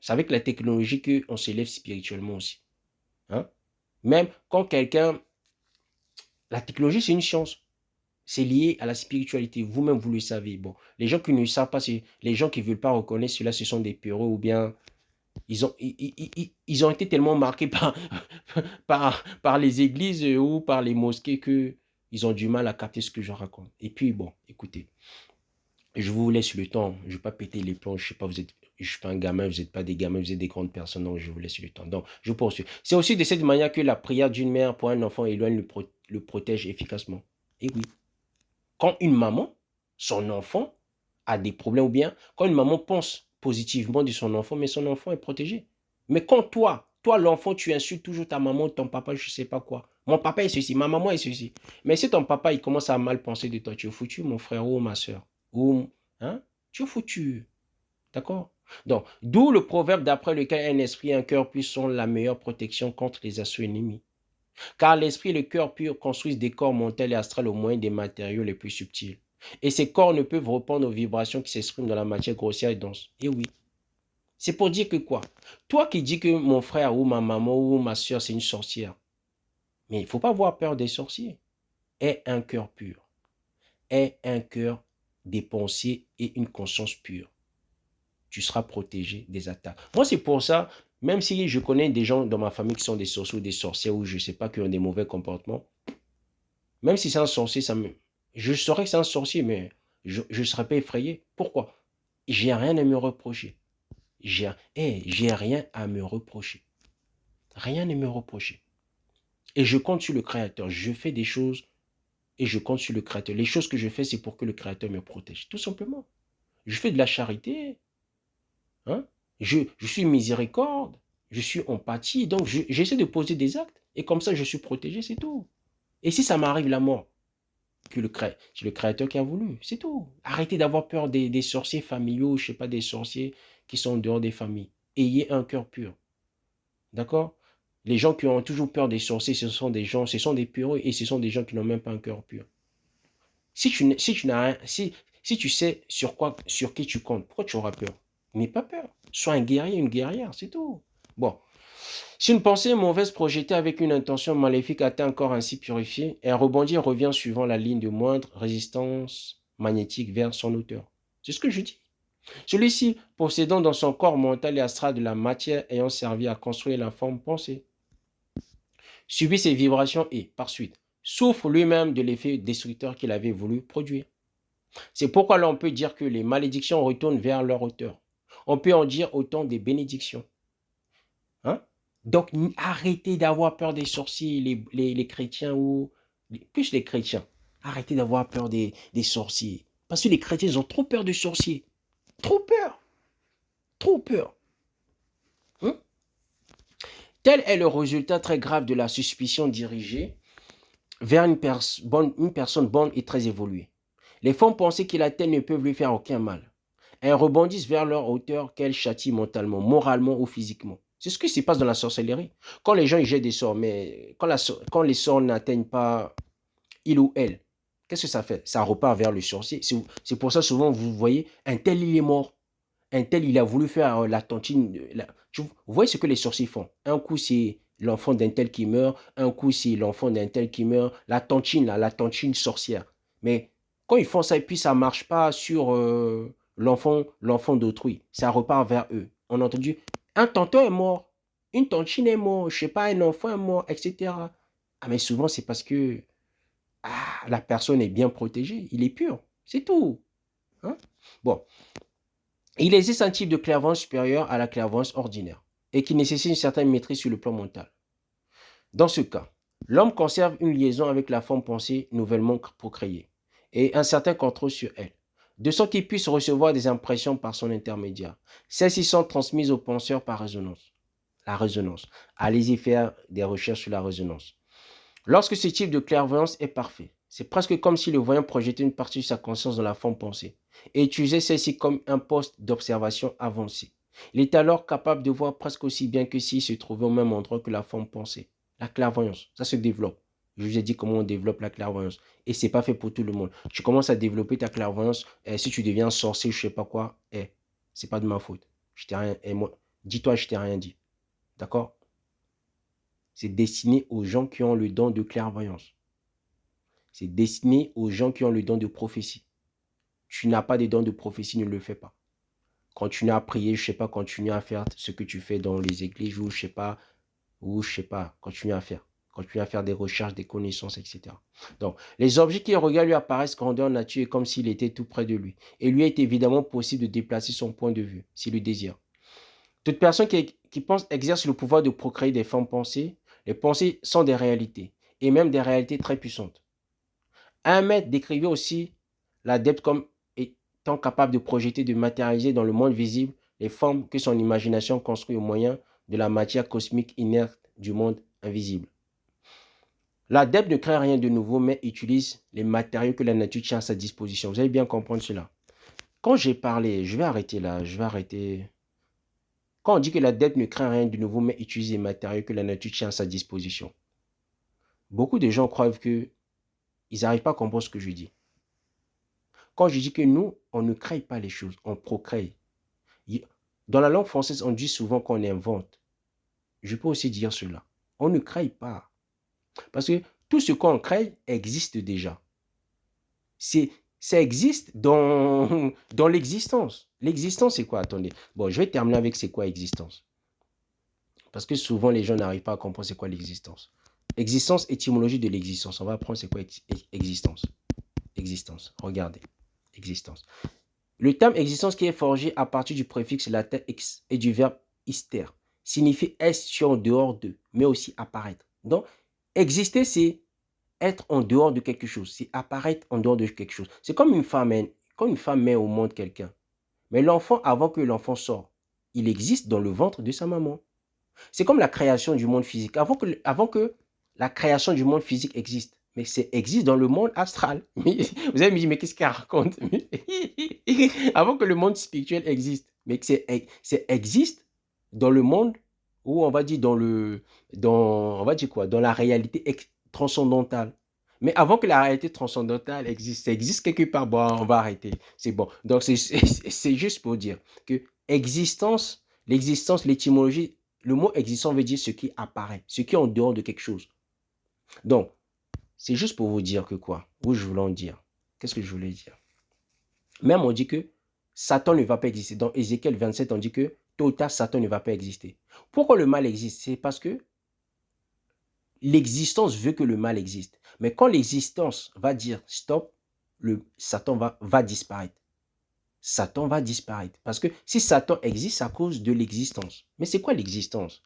C'est avec la technologie qu'on s'élève spirituellement aussi. Hein? Même quand quelqu'un... La technologie, c'est une science. C'est lié à la spiritualité. Vous-même, vous le savez. Bon, les gens qui ne savent pas, les gens qui ne veulent pas reconnaître cela, ce sont des peureux ou bien ils ont été tellement marqués par les églises ou par les mosquées qu'ils ont du mal à capter ce que je raconte. Et puis, bon, écoutez, je vous laisse le temps. Je ne vais pas péter les plombs. Je sais pas, je suis pas un gamin, vous n'êtes pas des gamins, vous êtes des grandes personnes. Donc, je vous laisse le temps. Donc, je poursuis. C'est aussi de cette manière que la prière d'une mère pour un enfant éloigne le protège efficacement. Et oui, quand une maman, son enfant a des problèmes, ou bien quand une maman pense positivement de son enfant, mais son enfant est protégé. Mais quand toi l'enfant, tu insultes toujours ta maman, ton papa, je ne sais pas quoi. Mon papa est ceci, ma maman est ceci. Mais si ton papa, il commence à mal penser de toi, tu es foutu, mon frère ou ma soeur. Ou, hein, tu es foutu. D'accord? Donc, d'où le proverbe d'après lequel un esprit et un cœur pur sont la meilleure protection contre les assauts ennemis. Car l'esprit et le cœur pur construisent des corps mentaux et astrales au moyen des matériaux les plus subtils. Et ces corps ne peuvent répondre aux vibrations qui s'expriment dans la matière grossière et dense. Et oui. C'est pour dire que quoi? Toi qui dis que mon frère ou ma maman ou ma soeur c'est une sorcière, mais il ne faut pas avoir peur des sorciers. Aie un cœur pur. Aie un cœur, des pensées et une conscience pure. Tu seras protégé des attaques. Moi, c'est pour ça, même si je connais des gens dans ma famille qui sont des sorciers ou des sorcières ou je ne sais pas, qui ont des mauvais comportements, même si c'est un sorcier, je saurais que c'est un sorcier, mais je ne serais pas effrayé. Pourquoi? J'ai rien à me reprocher. J'ai rien à me reprocher. Rien à me reprocher. Et je compte sur le Créateur. Je fais des choses et je compte sur le Créateur. Les choses que je fais, c'est pour que le Créateur me protège. Tout simplement. Je fais de la charité. Hein? Je suis miséricorde. Je suis empathie. Donc, j'essaie de poser des actes. Et comme ça, je suis protégé, c'est tout. Et si ça m'arrive la mort, c'est le Créateur qui a voulu. C'est tout. Arrêtez d'avoir peur des sorciers familiaux, je ne sais pas, des sorciers qui sont dehors des familles. Ayez un cœur pur. D'accord? Les gens qui ont toujours peur des sorciers, ce sont des gens, ce sont des pureux et ce sont des gens qui n'ont même pas un cœur pur. Si tu sais sur qui tu comptes, pourquoi tu auras peur? N'aie pas peur. Sois un guerrier, une guerrière, c'est tout. Bon. Si une pensée mauvaise projetée avec une intention maléfique atteint un corps ainsi purifié, elle rebondit et revient suivant la ligne de moindre résistance magnétique vers son auteur. C'est ce que je dis. Celui-ci, possédant dans son corps mental et astral de la matière ayant servi à construire la forme pensée, subit ces vibrations et, par suite, souffre lui-même de l'effet destructeur qu'il avait voulu produire. C'est pourquoi là on peut dire que les malédictions retournent vers leur auteur. On peut en dire autant des bénédictions. Hein? Donc, arrêtez d'avoir peur des sorciers, les chrétiens ou plus les chrétiens. Arrêtez d'avoir peur des sorciers. Parce que les chrétiens, ils ont trop peur des sorciers. Trop peur. Trop peur. Hein? Tel est le résultat très grave de la suspicion dirigée vers une personne bonne et très évoluée. Les femmes pensées qu'il atteignent ne peuvent lui faire aucun mal. Elles rebondissent vers leur hauteur qu'elles châtient mentalement, moralement ou physiquement. C'est ce qui se passe dans la sorcellerie. Quand les gens ils jettent des sorts, mais quand les sorts n'atteignent pas il ou elle, qu'est-ce que ça fait? Ça repart vers le sorcier. C'est pour ça souvent vous voyez, un tel il est mort, un tel il a voulu faire la tontine. Vous voyez ce que les sorciers font? Un coup c'est l'enfant d'un tel qui meurt, un coup c'est l'enfant d'un tel qui meurt, la tontine sorcière. Mais quand ils font ça et puis ça ne marche pas sur l'enfant d'autrui, ça repart vers eux. On a entendu, un tonton est mort, une tontine est morte, je ne sais pas, un enfant est mort, etc. Ah mais souvent c'est parce que la personne est bien protégée, il est pur, c'est tout. Hein? Bon, il existe un type de clairvoyance supérieure à la clairvoyance ordinaire et qui nécessite une certaine maîtrise sur le plan mental. Dans ce cas, l'homme conserve une liaison avec la forme pensée nouvellement procréée et un certain contrôle sur elle, de sorte qu'il puisse recevoir des impressions par son intermédiaire. Celles-ci sont transmises au penseur par résonance. La résonance. Allez-y faire des recherches sur la résonance. Lorsque ce type de clairvoyance est parfait, c'est presque comme si le voyant projetait une partie de sa conscience dans la forme pensée et utilisait celle-ci comme un poste d'observation avancé. Il est alors capable de voir presque aussi bien que s'il se trouvait au même endroit que la forme pensée. La clairvoyance, ça se développe. Je vous ai dit comment on développe la clairvoyance. Et c'est pas fait pour tout le monde. Tu commences à développer ta clairvoyance, et si tu deviens sorcier, je sais pas quoi, c'est pas de ma faute. Je t'ai rien, moi, dis-toi, je t'ai rien dit. D'accord? C'est destiné aux gens qui ont le don de clairvoyance. C'est destiné aux gens qui ont le don de prophétie. Tu n'as pas de don de prophétie, ne le fais pas. Continue à prier, je sais pas, continue à faire ce que tu fais dans les églises ou je sais pas, continue à faire. Continue à faire des recherches, des connaissances, etc. Donc, les objets qui regardent lui apparaissent grandeur nature et comme s'il était tout près de lui. Et lui est évidemment possible de déplacer son point de vue, s'il le désire. Toute personne qui pense exerce le pouvoir de procréer des formes pensées. Les pensées sont des réalités, et même des réalités très puissantes. Un maître décrivait aussi l'adepte comme étant capable de projeter, de matérialiser dans le monde visible les formes que son imagination construit au moyen de la matière cosmique inerte du monde invisible. L'adepte ne crée rien de nouveau, mais utilise les matériaux que la nature tient à sa disposition. Vous allez bien comprendre cela. Quand j'ai parlé, je vais arrêter là, je vais arrêter. Quand on dit que l'adepte ne crée rien de nouveau, mais utilise les matériaux que la nature tient à sa disposition, beaucoup de gens croient qu'ils n'arrivent pas à comprendre ce que je dis. Quand je dis que nous, on ne crée pas les choses, on procrée. Dans la langue française, on dit souvent qu'on invente. Je peux aussi dire cela. On ne crée pas. Parce que tout ce qu'on crée existe déjà. Ça existe dans l'existence. L'existence, c'est quoi? Attendez. Bon, je vais terminer avec c'est quoi existence. Parce que souvent, les gens n'arrivent pas à comprendre c'est quoi l'existence. Existence, étymologie de l'existence. On va apprendre c'est quoi existence. Existence. Regardez. Existence. Le terme existence qui est forgé à partir du préfixe latin ex et du verbe ister signifie être sur en dehors de, mais aussi apparaître. Donc, exister, c'est être en dehors de quelque chose, c'est apparaître en dehors de quelque chose. C'est comme une femme, quand une femme met au monde quelqu'un. Mais l'enfant, avant que l'enfant sorte, il existe dans le ventre de sa maman. C'est comme la création du monde physique. Avant que la création du monde physique existe, mais c'est existe dans le monde astral. Vous allez me dire, mais qu'est-ce qu'elle raconte? Avant que le monde spirituel existe, mais que c'est existe dans le monde où on va dire on va dire quoi? Dans la réalité transcendantale. Mais avant que la réalité transcendantale existe, ça existe quelque part. Bon, on va arrêter. C'est bon. Donc, c'est juste pour dire que l'existence, l'étymologie, le mot existant veut dire ce qui apparaît, ce qui est en dehors de quelque chose. Donc, c'est juste pour vous dire que quoi? Où je voulais en dire? Qu'est-ce que je voulais dire? Même on dit que Satan ne va pas exister. Dans Ézéchiel 27, on dit que tôt ou tard, Satan ne va pas exister. Pourquoi le mal existe? C'est parce que l'existence veut que le mal existe. Mais quand l'existence va dire stop, Satan va disparaître. Satan va disparaître. Parce que si Satan existe, c'est à cause de l'existence. Mais c'est quoi l'existence?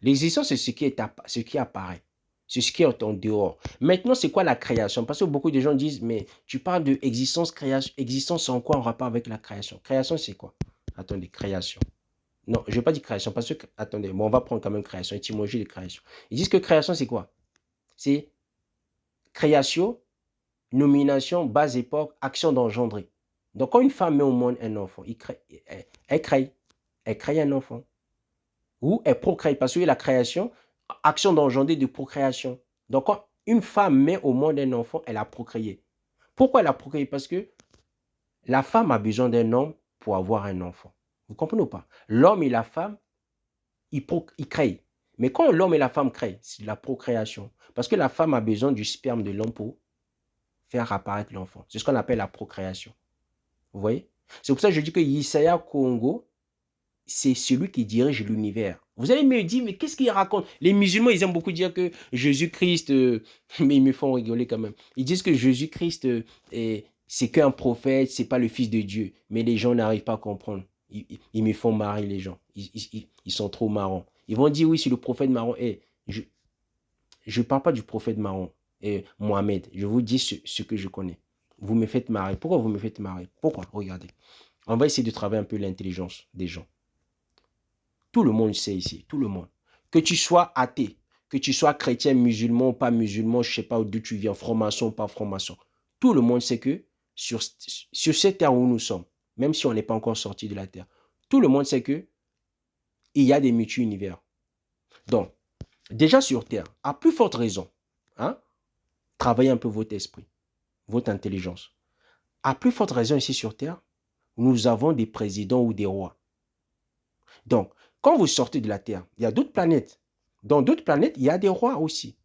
L'existence, c'est ce qui apparaît. C'est ce qui est en dehors. Maintenant, c'est quoi la création? Parce que beaucoup de gens disent, mais tu parles de existence, création. Existence, c'est en quoi en rapport avec la création? Création, c'est quoi? Attendez, création. Non, je ne vais pas dire création parce que, attendez, bon, on va prendre quand même création, étymologie de création. Ils disent que création, c'est quoi? C'est création, nomination, base époque, action d'engendrer. Donc, quand une femme met au monde un enfant, elle crée un enfant. Ou elle procrée, parce que la création, action d'engendrer de procréation. Donc, quand une femme met au monde un enfant, elle a procréé. Pourquoi elle a procréé? Parce que la femme a besoin d'un homme pour avoir un enfant. Vous comprenez ou pas? L'homme et la femme, ils créent. Mais quand l'homme et la femme créent, c'est de la procréation. Parce que la femme a besoin du sperme de l'homme pour faire apparaître l'enfant. C'est ce qu'on appelle la procréation. Vous voyez? C'est pour ça que je dis que Yesaya Kongo, c'est celui qui dirige l'univers. Vous allez me dire, mais qu'est-ce qu'il raconte? Les musulmans, ils aiment beaucoup dire que Jésus-Christ, mais ils me font rigoler quand même. Ils disent que Jésus-Christ c'est qu'un prophète, c'est pas le fils de Dieu. Mais les gens n'arrivent pas à comprendre. Ils me font marrer, les gens. Ils sont trop marrants. Ils vont dire, oui, c'est le prophète marron. Eh, je ne parle pas du prophète marron, Mohamed. Je vous dis ce que je connais. Vous me faites marrer. Pourquoi vous me faites marrer? Pourquoi? Regardez. On va essayer de travailler un peu l'intelligence des gens. Tout le monde sait ici, tout le monde. Que tu sois athée, que tu sois chrétien, musulman ou pas musulman, je ne sais pas d'où tu viens, franc-maçon ou pas franc-maçon. Tout le monde sait que sur cette terre où nous sommes, même si on n'est pas encore sorti de la terre, tout le monde sait que il y a des multi-univers. Donc, déjà sur terre, à plus forte raison, hein, travaillez un peu votre esprit, votre intelligence. À plus forte raison ici sur terre, nous avons des présidents ou des rois. Donc, quand vous sortez de la Terre, il y a d'autres planètes. Dans d'autres planètes, il y a des rois aussi.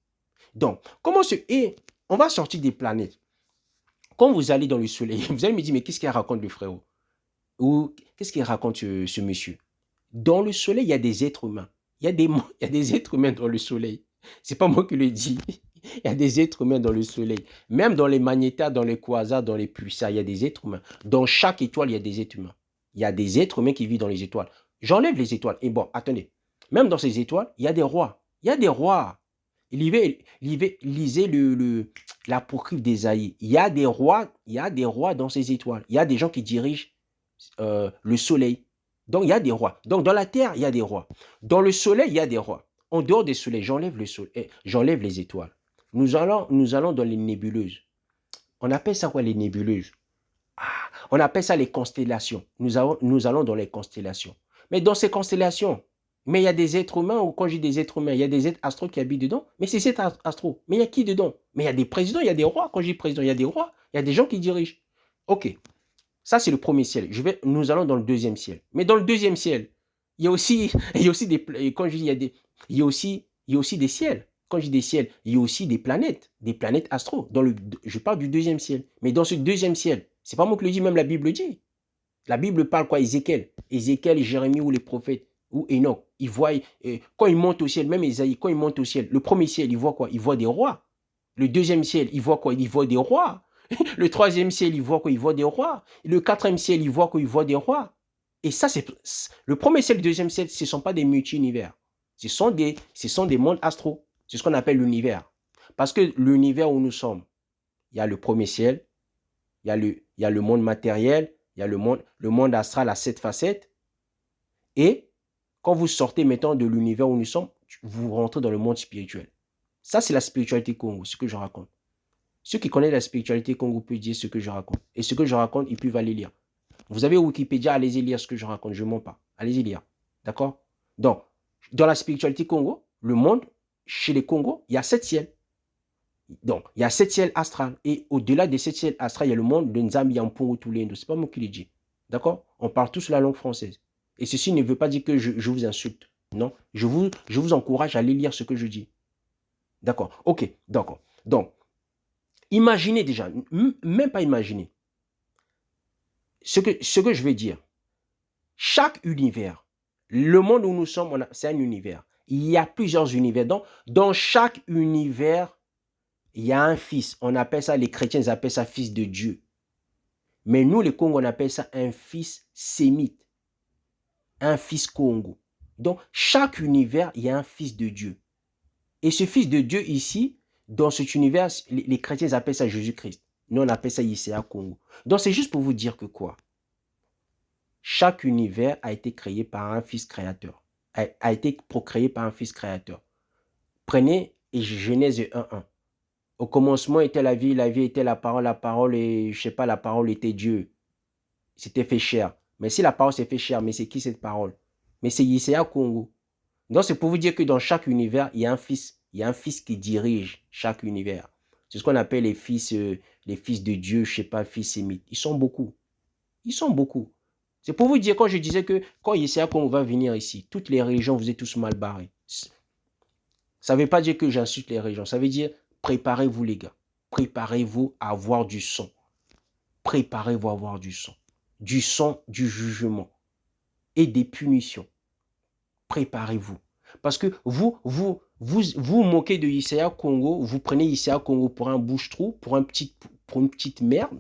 Donc, comment se... Et on va sortir des planètes. Quand vous allez dans le soleil, vous allez me dire, mais qu'est-ce qu'il raconte le frérot? Ou qu'est-ce qu'il raconte ce monsieur? Dans le soleil, il y a des êtres humains. Il y a des êtres humains dans le soleil. Ce n'est pas moi qui le dis. Il y a des êtres humains dans le soleil. Même dans les magnétaires, dans les quasars, dans les pulsars, il y a des êtres humains. Dans chaque étoile, il y a des êtres humains. Il y a des êtres humains qui vivent dans les étoiles. J'enlève les étoiles. Et bon, attendez. Même dans ces étoiles, il y a des rois. Il y a des rois. Lisez l'apocryphe d'Ésaïe. Il y a des rois dans ces étoiles. Il y a des gens qui dirigent le soleil. Donc, il y a des rois. Donc, dans la terre, il y a des rois. Dans le soleil, il y a des rois. En dehors des soleils, j'enlève le soleil, j'enlève les étoiles. Nous allons dans les nébuleuses. On appelle ça quoi, les nébuleuses? On appelle ça les constellations. Nous allons dans les constellations. Mais dans ces constellations, mais il y a des êtres humains, ou quand je dis des êtres humains, il y a des êtres astro qui habitent dedans. Mais c'est cet astro. Mais il y a qui dedans? Mais il y a des présidents, il y a des rois. Quand je dis président, il y a des rois, il y a des gens qui dirigent. Ok. Ça, c'est le premier ciel. Nous allons dans le deuxième ciel. Mais dans le deuxième ciel, il y a aussi des, quand je dis, il y a aussi des ciels. Quand je dis des ciels, il y a aussi des planètes astro. Je parle du deuxième ciel. Mais dans ce deuxième ciel, c'est pas moi qui le dis, même la Bible dit. La Bible parle quoi? Ézéchiel, Jérémie ou les prophètes, ou Enoch. Ils voient, quand ils montent au ciel, même Ésaïe, quand ils montent au ciel, le premier ciel, ils voient quoi? Ils voient des rois. Le deuxième ciel, ils voient quoi? Ils voient des rois. Le troisième ciel, il voit qu'il voit des rois. Le quatrième ciel, il voit qu'il voit des rois. Et ça, c'est le premier ciel, le deuxième ciel, ce ne sont pas des multi-univers. Ce sont des mondes astraux. C'est ce qu'on appelle l'univers. Parce que l'univers où nous sommes, il y a le premier ciel, il y a le monde matériel, il y a le monde astral à 7 facettes. Et quand vous sortez maintenant de l'univers où nous sommes, vous rentrez dans le monde spirituel. Ça, c'est la spiritualité Congo, ce que je raconte. Ceux qui connaissent la spiritualité Congo peuvent dire ce que je raconte. Et ce que je raconte, ils peuvent aller lire. Vous avez Wikipédia, allez-y lire ce que je raconte. Je ne mens pas. Allez-y lire. D'accord? Donc, dans la spiritualité Congo, le monde, chez les Congos, il y a 7 ciels. Donc, il y a 7 ciels astrales. Et au-delà des 7 ciels astrales, il y a le monde de Nzambi, Yampongo, Tulendo. Ce n'est pas moi qui le dis. D'accord? On parle tous la langue française. Et ceci ne veut pas dire que je vous insulte. Non. Je vous encourage à aller lire ce que je dis. D'accord? Ok. D'accord. Donc, imaginez déjà, même pas imaginer. Ce que je veux dire, chaque univers, le monde où nous sommes, c'est un univers. Il y a plusieurs univers. Dans chaque univers, il y a un fils. On appelle ça, les chrétiens, ils appellent ça fils de Dieu. Mais nous, les Congos, on appelle ça un fils sémite. Un fils Congo. Donc, chaque univers, il y a un fils de Dieu. Et ce fils de Dieu ici, dans cet univers, les chrétiens ils appellent ça Jésus-Christ. Nous, on appelle ça Yéséa Congo. Donc, c'est juste pour vous dire que quoi? Chaque univers a été créé par un fils créateur. A été procréé par un fils créateur. Prenez Genèse 1:1. Au commencement était la vie était la parole et, je sais pas, la parole était Dieu. C'était fait chair. Mais si la parole s'est fait chair, mais c'est qui cette parole? Mais c'est Yéséa Congo. Donc, c'est pour vous dire que dans chaque univers, il y a un fils. Il y a un fils qui dirige chaque univers. C'est ce qu'on appelle les fils de Dieu, je ne sais pas, fils sémites. Ils sont beaucoup. Ils sont beaucoup. C'est pour vous dire, quand je disais que quand Yéséa Congo va venir ici, toutes les religions, vous êtes tous mal barrés. Ça ne veut pas dire que j'insulte les religions. Ça veut dire, préparez-vous les gars. Préparez-vous à avoir du son. Préparez-vous à avoir du son. Du son du jugement. Et des punitions. Préparez-vous. Parce que vous moquez de Yéséa Congo, vous prenez Yéséa Congo pour un bouche-trou, pour une petite merde.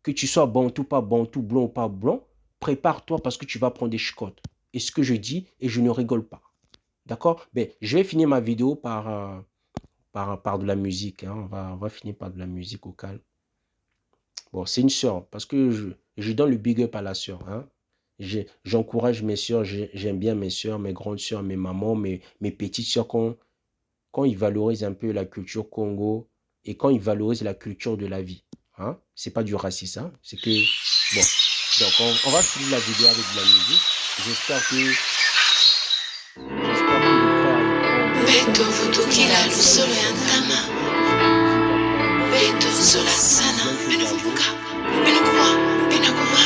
que tu sois bantou, pas bantou, blanc ou pas blanc, prépare-toi parce que tu vas prendre des chicottes. Et ce que je dis, et je ne rigole pas. D'accord? Ben, je vais finir ma vidéo par de la musique. Hein. On va finir par de la musique au calme. Bon, c'est une sœur, parce que je donne le big up à la sœur. Hein. J'encourage mes sœurs, j'aime bien mes sœurs, mes grandes sœurs, mes mamans, mes petites sœurs, quand ils valorisent un peu la culture Congo et quand ils valorisent la culture de la vie. Hein. C'est pas du racisme, hein. C'est que... Bon, donc on va finir la vidéo avec de la musique. J'espère que... J'espère que les frères Beto vutukila lusolo ya ntama Beto zola sana Binokumbuka, binokuma, binakuma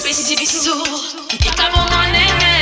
Besibiso, ikabo manene,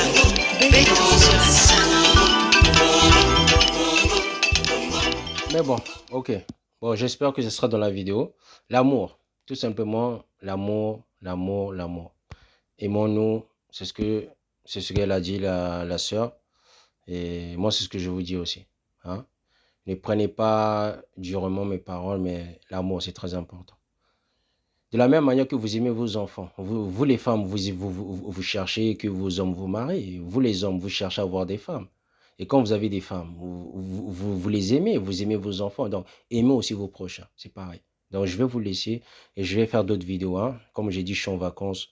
l'amour, béton sur la scène. Mais bon, ok. Bon, j'espère que ce sera dans la vidéo. L'amour, tout simplement, l'amour, l'amour, l'amour. Aimons-nous, c'est ce qu'elle a dit, la sœur. Et moi, c'est ce que je vous dis aussi. Hein? Ne prenez pas durement mes paroles, mais l'amour, c'est très important. De la même manière que vous aimez vos enfants, vous les femmes, vous cherchez que vos hommes vous marient. Vous les hommes, vous cherchez à avoir des femmes. Et quand vous avez des femmes, vous les aimez, vous aimez vos enfants. Donc, aimez aussi vos prochains. C'est pareil. Donc, je vais vous laisser et je vais faire d'autres vidéos. Hein. Comme j'ai dit, je suis en vacances.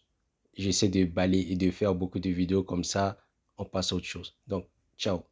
J'essaie de balayer et de faire beaucoup de vidéos comme ça. On passe à autre chose. Donc, ciao.